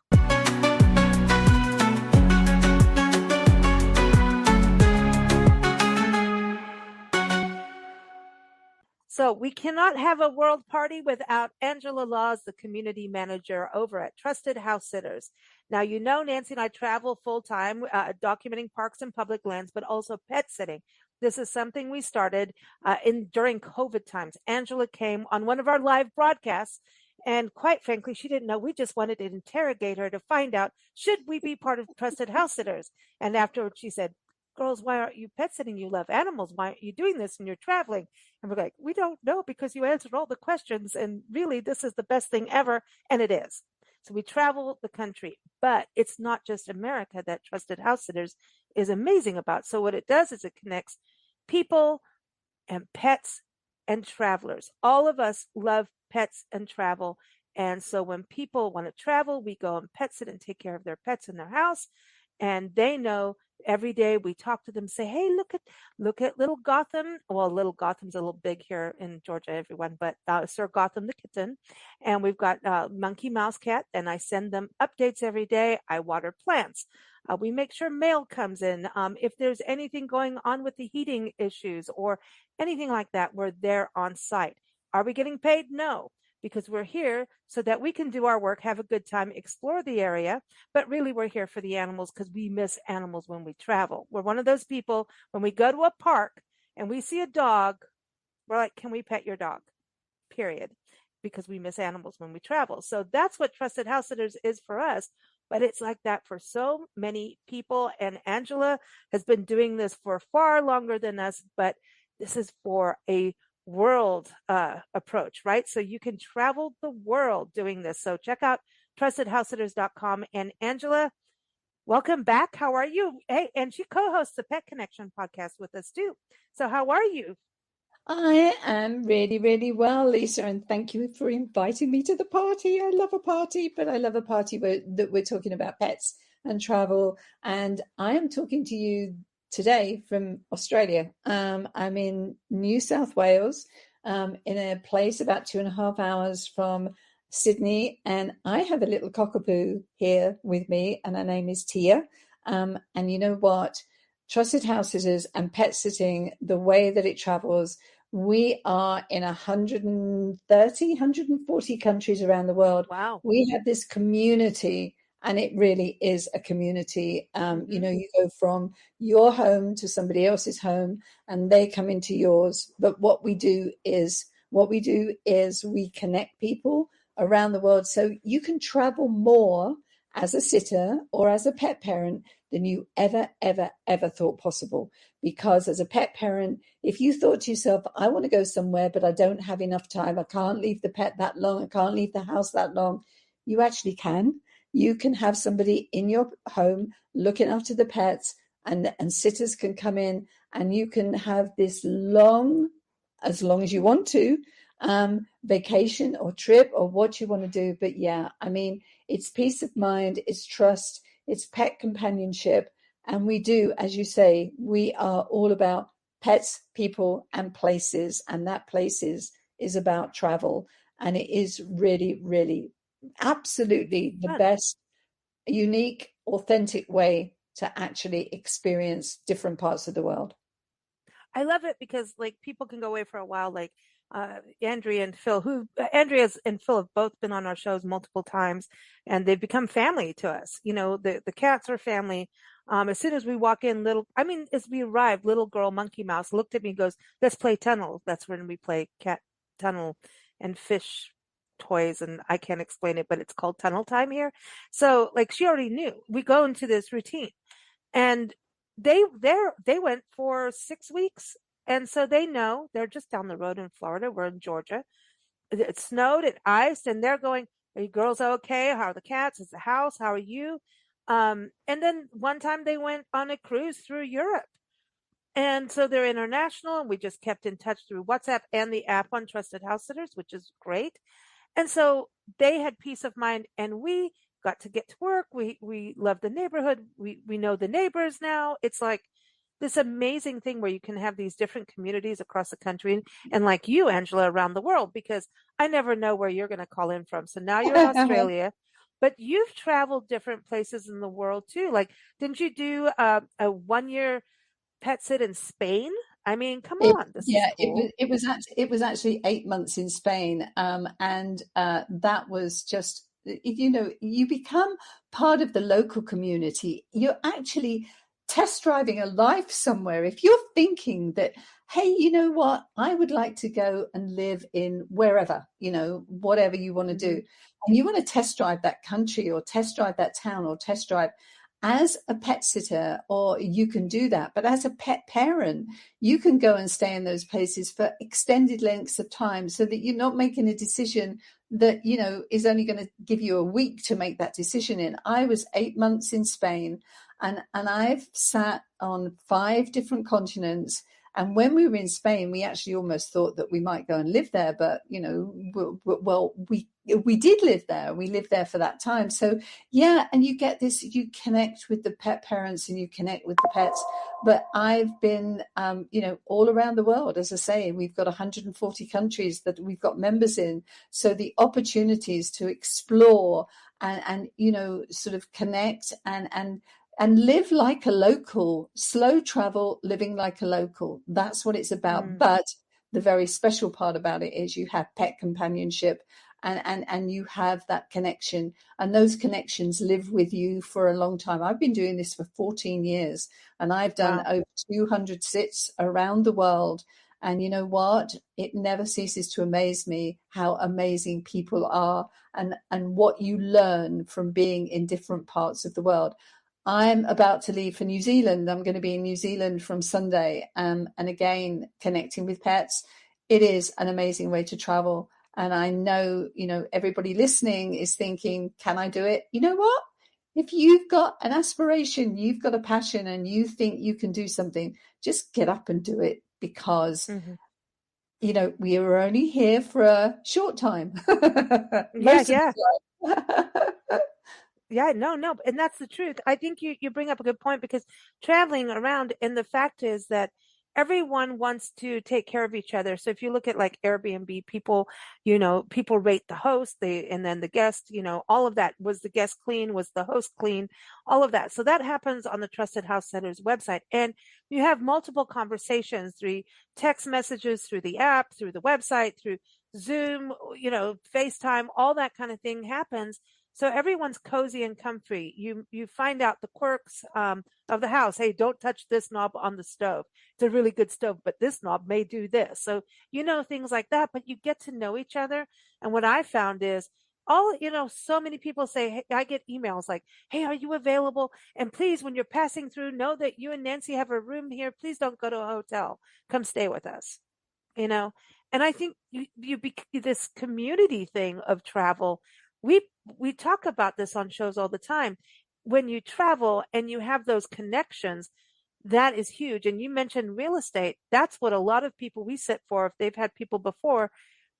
So we cannot have a world party without Angela Laws, the community manager over at Trusted House Sitters. Now, you know, Nancy and I travel full time, documenting parks and public lands, but also pet sitting. This is something we started during COVID times. Angela came on one of our live broadcasts, and quite frankly, she didn't know. We just wanted to interrogate her to find out, should we be part of Trusted House Sitters? And afterwards, she said, girls, why aren't you pet sitting? You love animals. Why aren't you doing this when you're traveling? And we're like, we don't know, because you answered all the questions. And really, this is the best thing ever. And it is. So we travel the country, but it's not just America that Trusted House Sitters is amazing about. So what it does is it connects people and pets and travelers. All of us love pets and travel. And so when people want to travel, we go and pet sit and take care of their pets in their house. And they know every day we talk to them, say, hey, look at little Gotham. Well, little Gotham's a little big here in Georgia, everyone, but Sir Gotham the kitten. And we've got Monkey Mouse Cat, and I send them updates every day. I water plants. We make sure mail comes in. If there's anything going on with the heating issues or anything like that, we're there on site. Are we getting paid? No, because we're here so that we can do our work, have a good time, explore the area. But really, we're here for the animals because we miss animals when we travel. We're one of those people, when we go to a park and we see a dog, we're like, can we pet your dog? Period. Because we miss animals when we travel. So that's what Trusted House Sitters is for us. But it's like that for so many people. And Angela has been doing this for far longer than us, but this is for a world approach, right? So you can travel the world doing this. So check out trustedhousesitters.com. And Angela, welcome back. How are you? Hey, and she co-hosts the Pet Connection podcast with us too. So how are you? I am really, really well, Lisa, and thank you for inviting me to the party. I love a party, but I love a party that we're talking about pets and travel. And I am talking to you today from Australia. I'm in New South Wales, in a place about 2.5 hours from Sydney, and I have a little cockapoo here with me, and her name is Tia. And you know what? Trusted House Sitters and pet sitting, the way that it travels, we are in 130, 140 countries around the world. Wow. We have this community, and it really is a community. You know, you go from your home to somebody else's home, and they come into yours. But what we do is we connect people around the world, so you can travel more as a sitter or as a pet parent than you ever thought possible. Because as a pet parent, if you thought to yourself, I want to go somewhere, but I don't have enough time, I can't leave the pet that long, I can't leave the house that long, you actually can. You can have somebody in your home looking after the pets, and sitters can come in, and you can have this long as you want to, vacation or trip or what you want to do. But yeah, I mean, it's peace of mind, it's trust, it's pet companionship. And we do, as you say, we are all about pets, people, and places. And that places is about travel. And it is really, really, absolutely the best, unique, authentic way to actually experience different parts of the world. I love it because like people can go away for a while, like Andrea and Phil, and Phil have both been on our shows multiple times, and they've become family to us. You know, the cats are family. As soon as we walk in, as we arrived, little girl Monkey Mouse looked at me and goes, let's play Tunnel. That's when we play cat Tunnel and fish toys, and I can't explain it, but it's called Tunnel Time here. So like she already knew we go into this routine, and they went for 6 weeks. And so they know they're just down the road in Florida. We're in Georgia. It snowed, it iced, and they're going, are you girls okay? How are the cats? Is the house? How are you? And then one time they went on a cruise through Europe. And so they're international, and we just kept in touch through WhatsApp and the app on Trusted House Sitters, which is great. And so they had peace of mind, and we got to get to work. We love the neighborhood. We know the neighbors now. It's like this amazing thing where you can have these different communities across the country, and like you, Angela, around the world, because I never know where you're going to call in from. So now you're in Australia, but you've traveled different places in the world too. Like, didn't you do a 1 year pet sit in Spain? I mean, come on, this is cool. It was actually 8 months in Spain, and that was just, you become part of the local community. You're actually test driving a life somewhere. If you're thinking that, hey, you know what, I would like to go and live in wherever, whatever you want to do, and you want to test drive that country or test drive that town or test drive as a pet sitter, or you can do that. But as a pet parent, you can go and stay in those places for extended lengths of time so that you're not making a decision that, is only going to give you a week to make that decision in. I was 8 months in Spain, and I've sat on 5 different continents. And when we were in Spain, we actually almost thought that we might go and live there. But, we did live there. We lived there for that time. So, yeah, and you get this, you connect with the pet parents and you connect with the pets. But I've been, all around the world. As I say, we've got 140 countries that we've got members in. So the opportunities to explore and sort of connect and live like a local, slow travel, living like a local. That's what it's about. But the very special part about it is you have pet companionship and you have that connection, and those connections live with you for a long time. I've been doing this for 14 years, and I've done over 200 sits around the world. And you know what? It never ceases to amaze me how amazing people are and what you learn from being in different parts of the world. I'm about to leave for New Zealand. I'm going to be in New Zealand from Sunday. And again, connecting with pets, it is an amazing way to travel. And I know, everybody listening is thinking, can I do it? You know what? If you've got an aspiration, you've got a passion, and you think you can do something, just get up and do it, because, we are only here for a short time. Most of the time. Yeah, no, and that's the truth. I think you bring up a good point, because traveling around, and the fact is that everyone wants to take care of each other. So if you look at like Airbnb, people rate the host, and then the guest, all of that. Was the guest clean? Was the host clean? All of that. So that happens on the Trusted House Sitters website. And you have multiple conversations through text messages, through the app, through the website, through Zoom, FaceTime, all that kind of thing happens. So everyone's cozy and comfy. You find out the quirks of the house. Hey, don't touch this knob on the stove. It's a really good stove, but this knob may do this. So, things like that, but you get to know each other. And what I found is so many people say, hey, I get emails like, hey, are you available? And please, when you're passing through, know that you and Nancy have a room here. Please don't go to a hotel. Come stay with us. And I think this community thing of travel, we talk about this on shows all the time. When you travel and you have those connections, that is huge. And you mentioned real estate. That's what a lot of people we sit for, if they've had people before,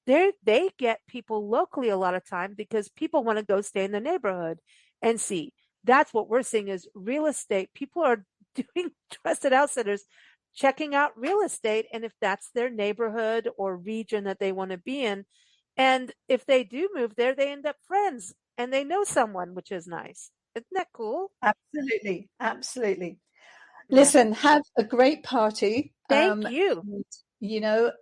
they get people locally a lot of time, because people want to go stay in the neighborhood and see. That's what we're seeing is real estate. People are doing Trusted House Sitters, checking out real estate, and if that's their neighborhood or region that they want to be in. And if they do move there, they end up friends and they know someone, which is nice. Isn't that cool? Absolutely. Absolutely. Yeah. Listen, have a great party. Thank you.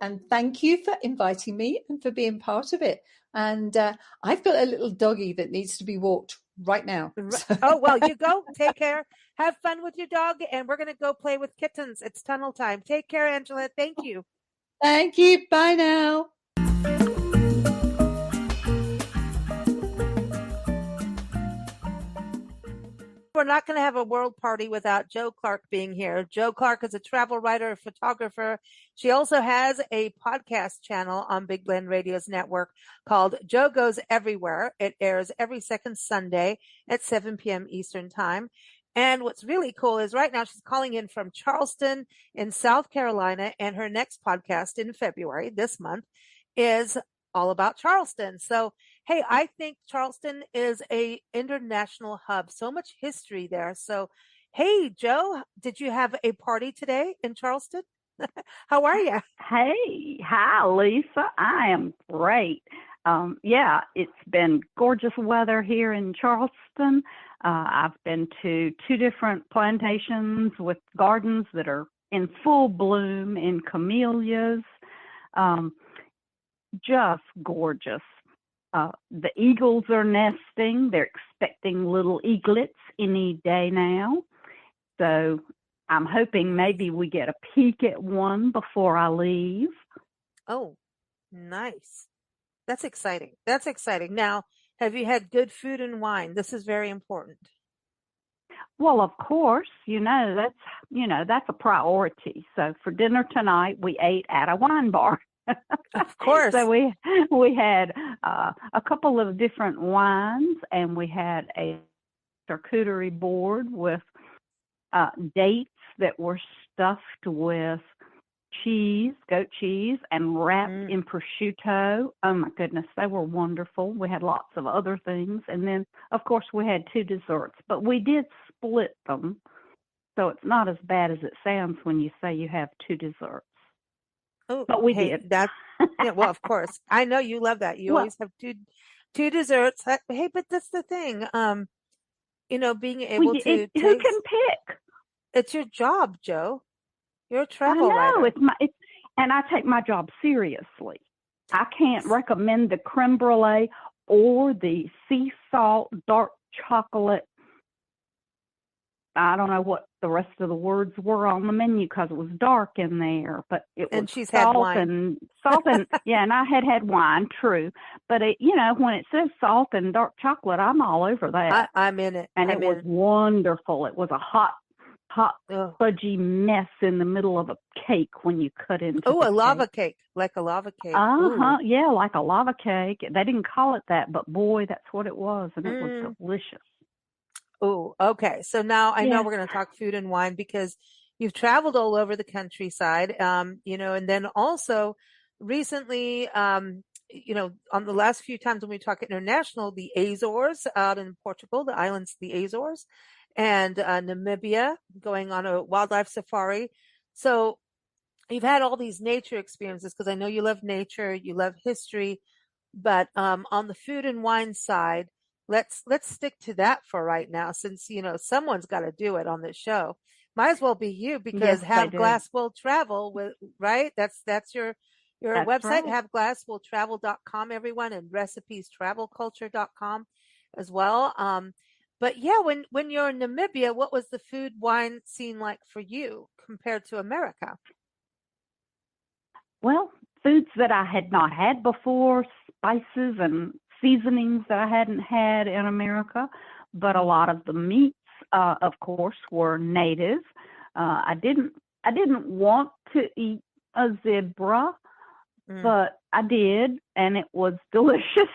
And thank you for inviting me and for being part of it. And I've got a little doggy that needs to be walked right now. Oh, well, you go. Take care. Have fun with your dog. And we're going to go play with kittens. It's tunnel time. Take care, Angela. Thank you. Thank you. Bye now. We're not going to have a world party without Jo Clark being here. Jo Clark is a travel writer, a photographer. She also has a podcast channel on Big Blend Radio's network called Jo Goes Everywhere. It airs every second Sunday at 7 p.m. Eastern Time. And what's really cool is right now she's calling in from Charleston in South Carolina, and her next podcast in February, this month, is all about Charleston. So, hey, I think Charleston is a international hub. So much history there. So, hey, Joe, did you have a party today in Charleston? How are you? Hey, hi, Lisa. I am great. Yeah, it's been gorgeous weather here in Charleston. I've been to two different plantations with gardens that are in full bloom in camellias. Um, just gorgeous. The eagles are nesting. They're expecting little eaglets any day now. So I'm hoping maybe we get a peek at one before I leave. Oh, nice. That's exciting. That's exciting. Now, have you had good food and wine? This is very important. Well, of course, that's a priority. So for dinner tonight, we ate at a wine bar. Of course. So we had a couple of different wines, and we had a charcuterie board with dates that were stuffed with cheese, goat cheese, and wrapped in prosciutto. Oh my goodness, they were wonderful. We had lots of other things, and then of course we had two desserts, but we did split them, so it's not as bad as it sounds when you say you have two desserts. Oh, but we hey, did. Yeah, well, of course. I know you love that. You Well, always have two desserts. Hey, but that's the thing. Being able to who taste. can pick? It's your job, Joe. You're a I travel know writer. and I take my job seriously. I can't recommend the creme brulee or the sea salt dark chocolate. I don't know what the rest of the words were on the menu because it was dark in there, but it And was she's had wine. salt and yeah, and I had wine, true. But when it says salt and dark chocolate, I'm all over that. I'm in it. And I'm it was wonderful. It was a hot, Ugh. fudgy mess in the middle of a cake when you cut into Oh, the a lava cake. cake, like a lava cake. Uh-huh, yeah, like a lava cake. They didn't call it that, but boy, that's what it was, and it was delicious. Oh, okay. So now I know Yeah. we're going to talk food and wine because you've traveled all over the countryside, and then also recently, on the last few times when we talk international, the Azores out in Portugal, the islands, the Azores, and Namibia, going on a wildlife safari. So you've had all these nature experiences because I know you love nature, you love history, but on the food and wine side, let's stick to that for right now, since someone's got to do it on this show. Might as well be you because Yes, they Have do. Glass Will Travel with right. That's your That's website, right. haveglasswilltravel.com, everyone, and recipiestravelculture.com as well. But yeah, when you're in Namibia, what was the food wine scene like for you compared to America? Well, foods that I had not had before, spices and seasonings that I hadn't had in America, but a lot of the meats, of course, were native. I didn't want to eat a zebra, but I did, and it was delicious.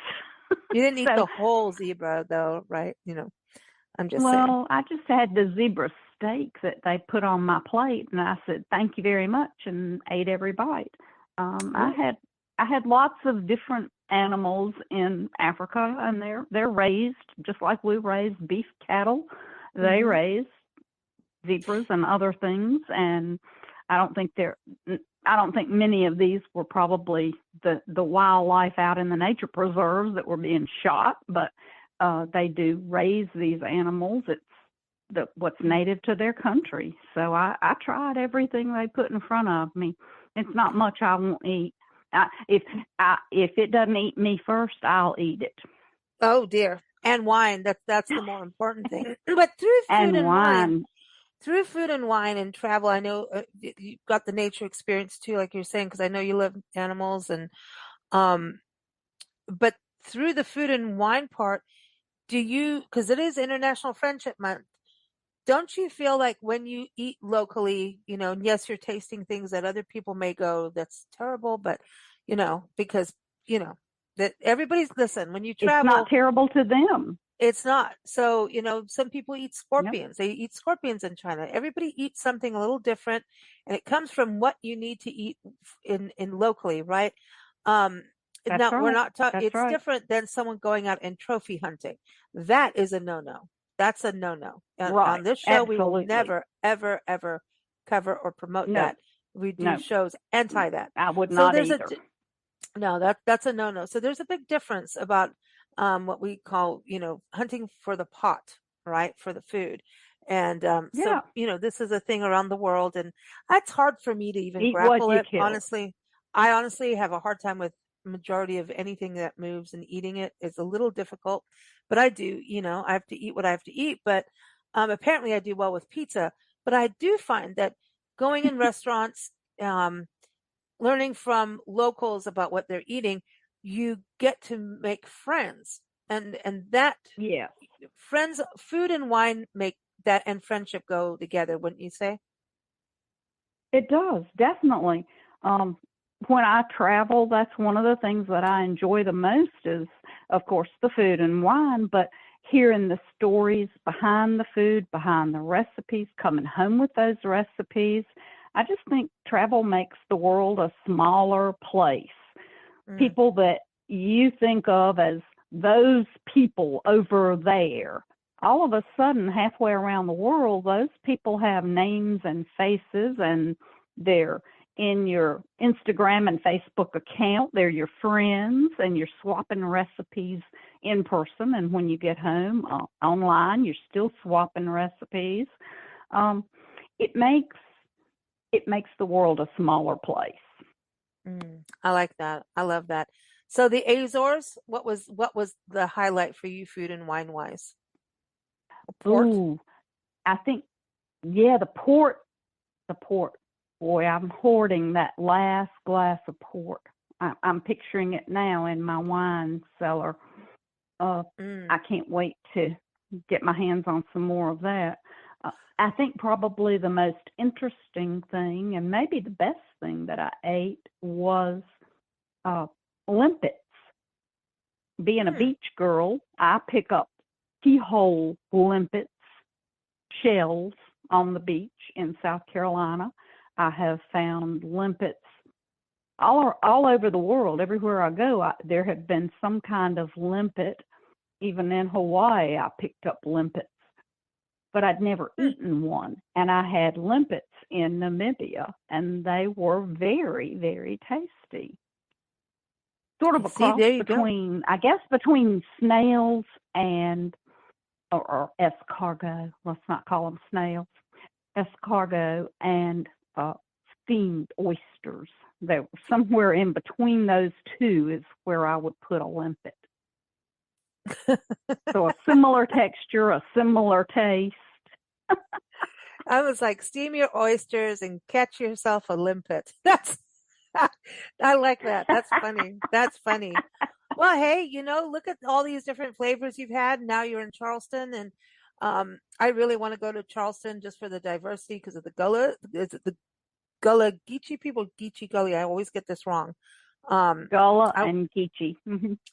You didn't eat So- the whole zebra, though, right? I'm just saying. Well, I just had the zebra steak that they put on my plate, and I said, "Thank you very much," and ate every bite. I had lots of different animals in Africa, and they're raised just like we raise beef cattle. They raise zebras and other things, and I don't think many of these were probably the wildlife out in the nature preserves that were being shot, but they do raise these animals. It's what's native to their country. So I tried everything they put in front of me. It's not much I won't eat. If it doesn't eat me first, I'll eat it. Oh dear. And wine. That's the more important thing. But through food and wine, and travel, I know you've got the nature experience too, like you're saying, because I know you love animals, and but through the food and wine part, because it is International Friendship Month, don't you feel like when you eat locally, and yes, you're tasting things that other people may go, that's terrible, but because that listen, when you travel, it's not terrible to them. It's not. So, some people eat scorpions. They eat scorpions in China. Everybody eats something a little different, and it comes from what you need to eat in locally, right? That's Now, we're right. not talking, That's it's right. different than someone going out and trophy hunting. That is a no-no. That's a no-no. On Right. this show, we will Absolutely. never, ever, ever cover or promote No, that. We do no, shows anti that. I would So not there's either. no, that's a no-no. So there's a big difference about what we call, hunting for the pot, right? For the food. And Yeah. this is a thing around the world, and it's hard for me to even Eat what grapple you it. kill. Honestly, I honestly have a hard time with majority of anything that moves, and eating it is a little difficult. But I do, I have to eat what I have to eat. But apparently, I do well with pizza. But I do find that going in restaurants, learning from locals about what they're eating, you get to make friends, and that Yeah. friends, food and wine make that and friendship go together, wouldn't you say? It does, definitely. Um, when I travel, that's one of the things that I enjoy the most is, of course, the food and wine, but hearing the stories behind the food, behind the recipes, coming home with those recipes. I just think travel makes the world a smaller place. Mm. People that you think of as those people over there, all of a sudden, halfway around the world, those people have names and faces, and they're in your Instagram and Facebook account. They're your friends, and you're swapping recipes in person. And when you get home online, you're still swapping recipes. It makes the world a smaller place. I like that. I love that. So the Azores, what was the highlight for you, food and wine wise? Port. Ooh, I think, yeah, the port. The port. Boy, I'm hoarding that last glass of port. I'm picturing it now in my wine cellar. I can't wait to get my hands on some more of that. I think probably the most interesting thing, and maybe the best thing that I ate, was limpets. Being a beach girl, I pick up keyhole limpets shells on the beach in South Carolina. I have found limpets all over the world. Everywhere I go, there have been some kind of limpet. Even in Hawaii, I picked up limpets, but I'd never eaten one. And I had limpets in Namibia, and they were very, very tasty. Sort of a See, cross there you go. between, I guess, between snails and or escargot. Let's not call them snails. Escargot and steamed oysters. They were somewhere in between those two is where I would put a limpet. So a similar texture, a similar taste. I was like, steam your oysters and catch yourself a limpet. That's, I like that. That's funny. That's funny. Well, hey, look at all these different flavors you've had. Now you're in Charleston, and I really want to go to Charleston just for the diversity because of the Gullah. Is it the Gullah Geechee people? Geechee Gullah. I always get this wrong. Gullah and Geechee.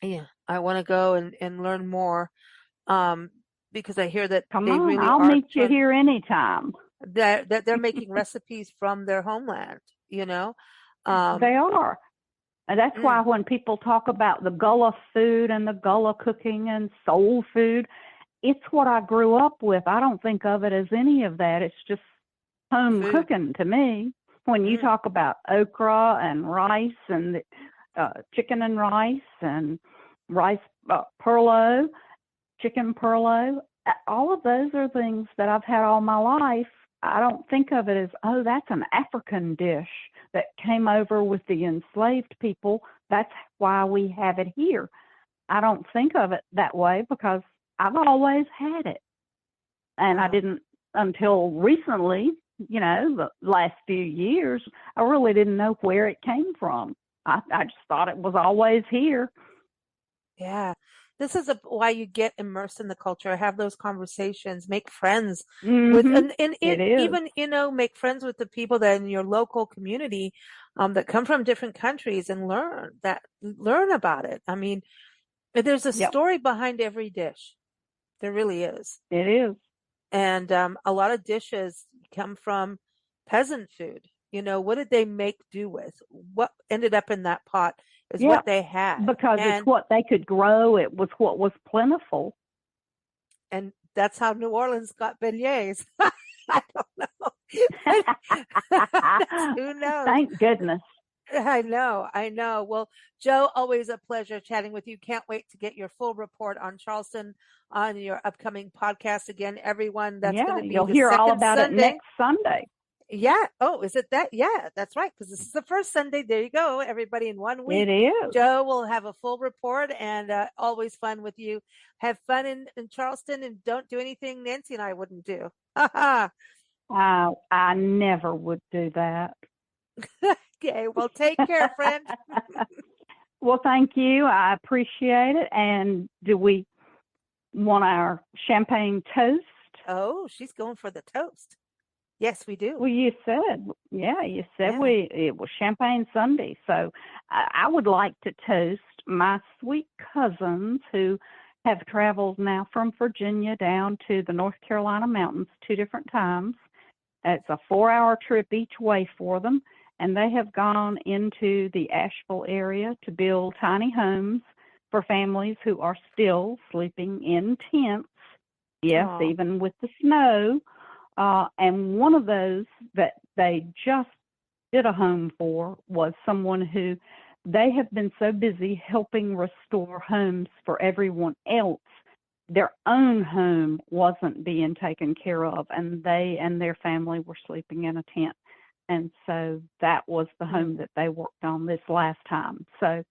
Yeah, I want to go and learn more because I hear that Come they on, really I'll are meet you here anytime. that they're making recipes from their homeland. They are. And that's why when people talk about the Gullah food and the Gullah cooking and soul food, it's what I grew up with. I don't think of it as any of that. It's just home cooking to me. When you talk about okra and rice and chicken and rice perlo, chicken perlo, all of those are things that I've had all my life. I don't think of it as, oh, that's an African dish that came over with the enslaved people. That's why we have it here. I don't think of it that way because I've always had it. And I didn't until recently, the last few years, I really didn't know where it came from. I just thought it was always here. Yeah. This is why you get immersed in the culture, have those conversations, make friends with, and even, make friends with the people that in your local community that come from different countries and learn about it. I mean, there's a story behind every dish. There really is. It is. And a lot of dishes come from peasant food, You know, what did they make do with? What ended up in that pot is Yeah, what they had. because it's And what they could grow. It was what was plentiful. and that's how New Orleans got beignets. I don't know. Who knows? Thank goodness. I know, I know. Well, Joe, always a pleasure chatting with you. Can't wait to get your full report on Charleston on your upcoming podcast. Again, everyone, that's going Yeah, to be you'll the hear all second about it Sunday. next Sunday. Yeah. Oh, is it that? Yeah, that's right. Because this is the first Sunday. There you go, everybody, in 1 week. It is. Joe will have a full report, and always fun with you. Have fun in Charleston, and don't do anything Nancy and I wouldn't do. I never would do that. Okay. Well, take care, friend. Well, thank you. I appreciate it. And do we want our champagne toast? Oh, she's going for the toast. Yes, we do. Well, you said Yeah. it was Champagne Sunday. So I would like to toast my sweet cousins who have traveled now from Virginia down to the North Carolina mountains 2 different times. It's a 4-hour trip each way for them, and they have gone into the Asheville area to build tiny homes for families who are still sleeping in tents. Yes, Aw. even with the snow. And one of those that they just did a home for was someone who they have been so busy helping restore homes for everyone else. Their own home wasn't being taken care of, and they and their family were sleeping in a tent. And so that was the home that they worked on this last time. So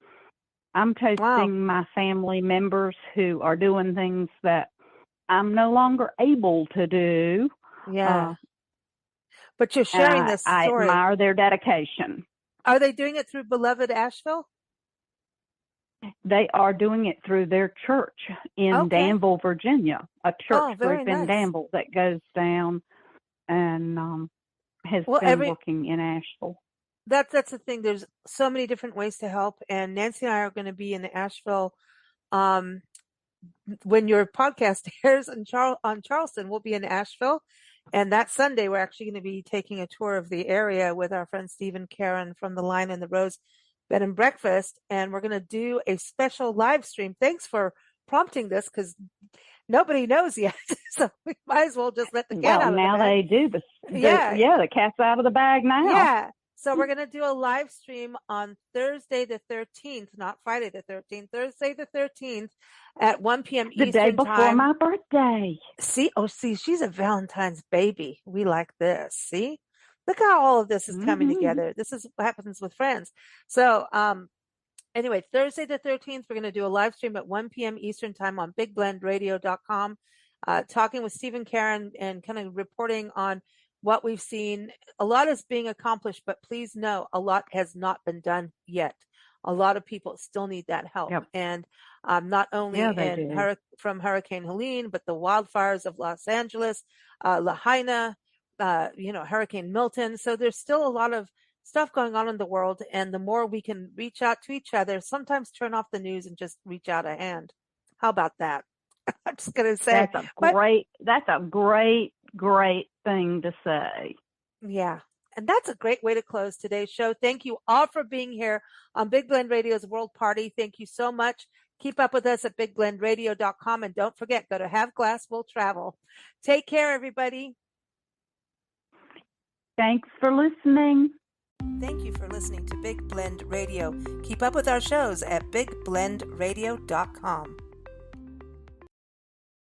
I'm toasting my family members who are doing things that I'm no longer able to do. Yeah. But you're sharing this I story. admire their dedication. Are they doing it through beloved Asheville? They are doing it through their church in Danville, Virginia, a church group in Danville that goes down and has been working in Asheville. That's the thing. There's so many different ways to help, and Nancy and I are going to be in Asheville. When your podcast airs on Charleston, we'll be in Asheville, and that Sunday we're actually going to be taking a tour of the area with our friend Stephen Karen from the Lion and the Rose Bed and Breakfast, and we're going to do a special live stream. Thanks for prompting this, because nobody knows yet, so we might as well just let the cat out of the bag. Now they do. The cat's out of the bag now. Yeah. So we're going to do a live stream on Thursday the 13th, not Friday the 13th, Thursday the 13th at 1 p.m. Eastern time. The day before my birthday. See, she's a Valentine's baby. We like this. See? Look how all of this is coming together. This is what happens with friends. So, anyway, Thursday the 13th, we're going to do a live stream at 1 p.m. Eastern time on bigblendradio.com, talking with Stephen Karen and kind of reporting on what we've seen. A lot is being accomplished, but please know a lot has not been done yet. A lot of people still need that help. Yep. And not only from Hurricane Helene, but the wildfires of Los Angeles, Lahaina, Hurricane Milton. So there's still a lot of stuff going on in the world. And the more we can reach out to each other, sometimes turn off the news and just reach out a hand. How about that? I'm just going to say that's a great thing to say. Yeah. And that's a great way to close today's show. Thank you all for being here on Big Blend Radio's World Party. Thank you so much. Keep up with us at bigblendradio.com. And don't forget, go to Have Glass Will Travel. Take care, everybody. Thanks for listening. Thank you for listening to Big Blend Radio. Keep up with our shows at bigblendradio.com.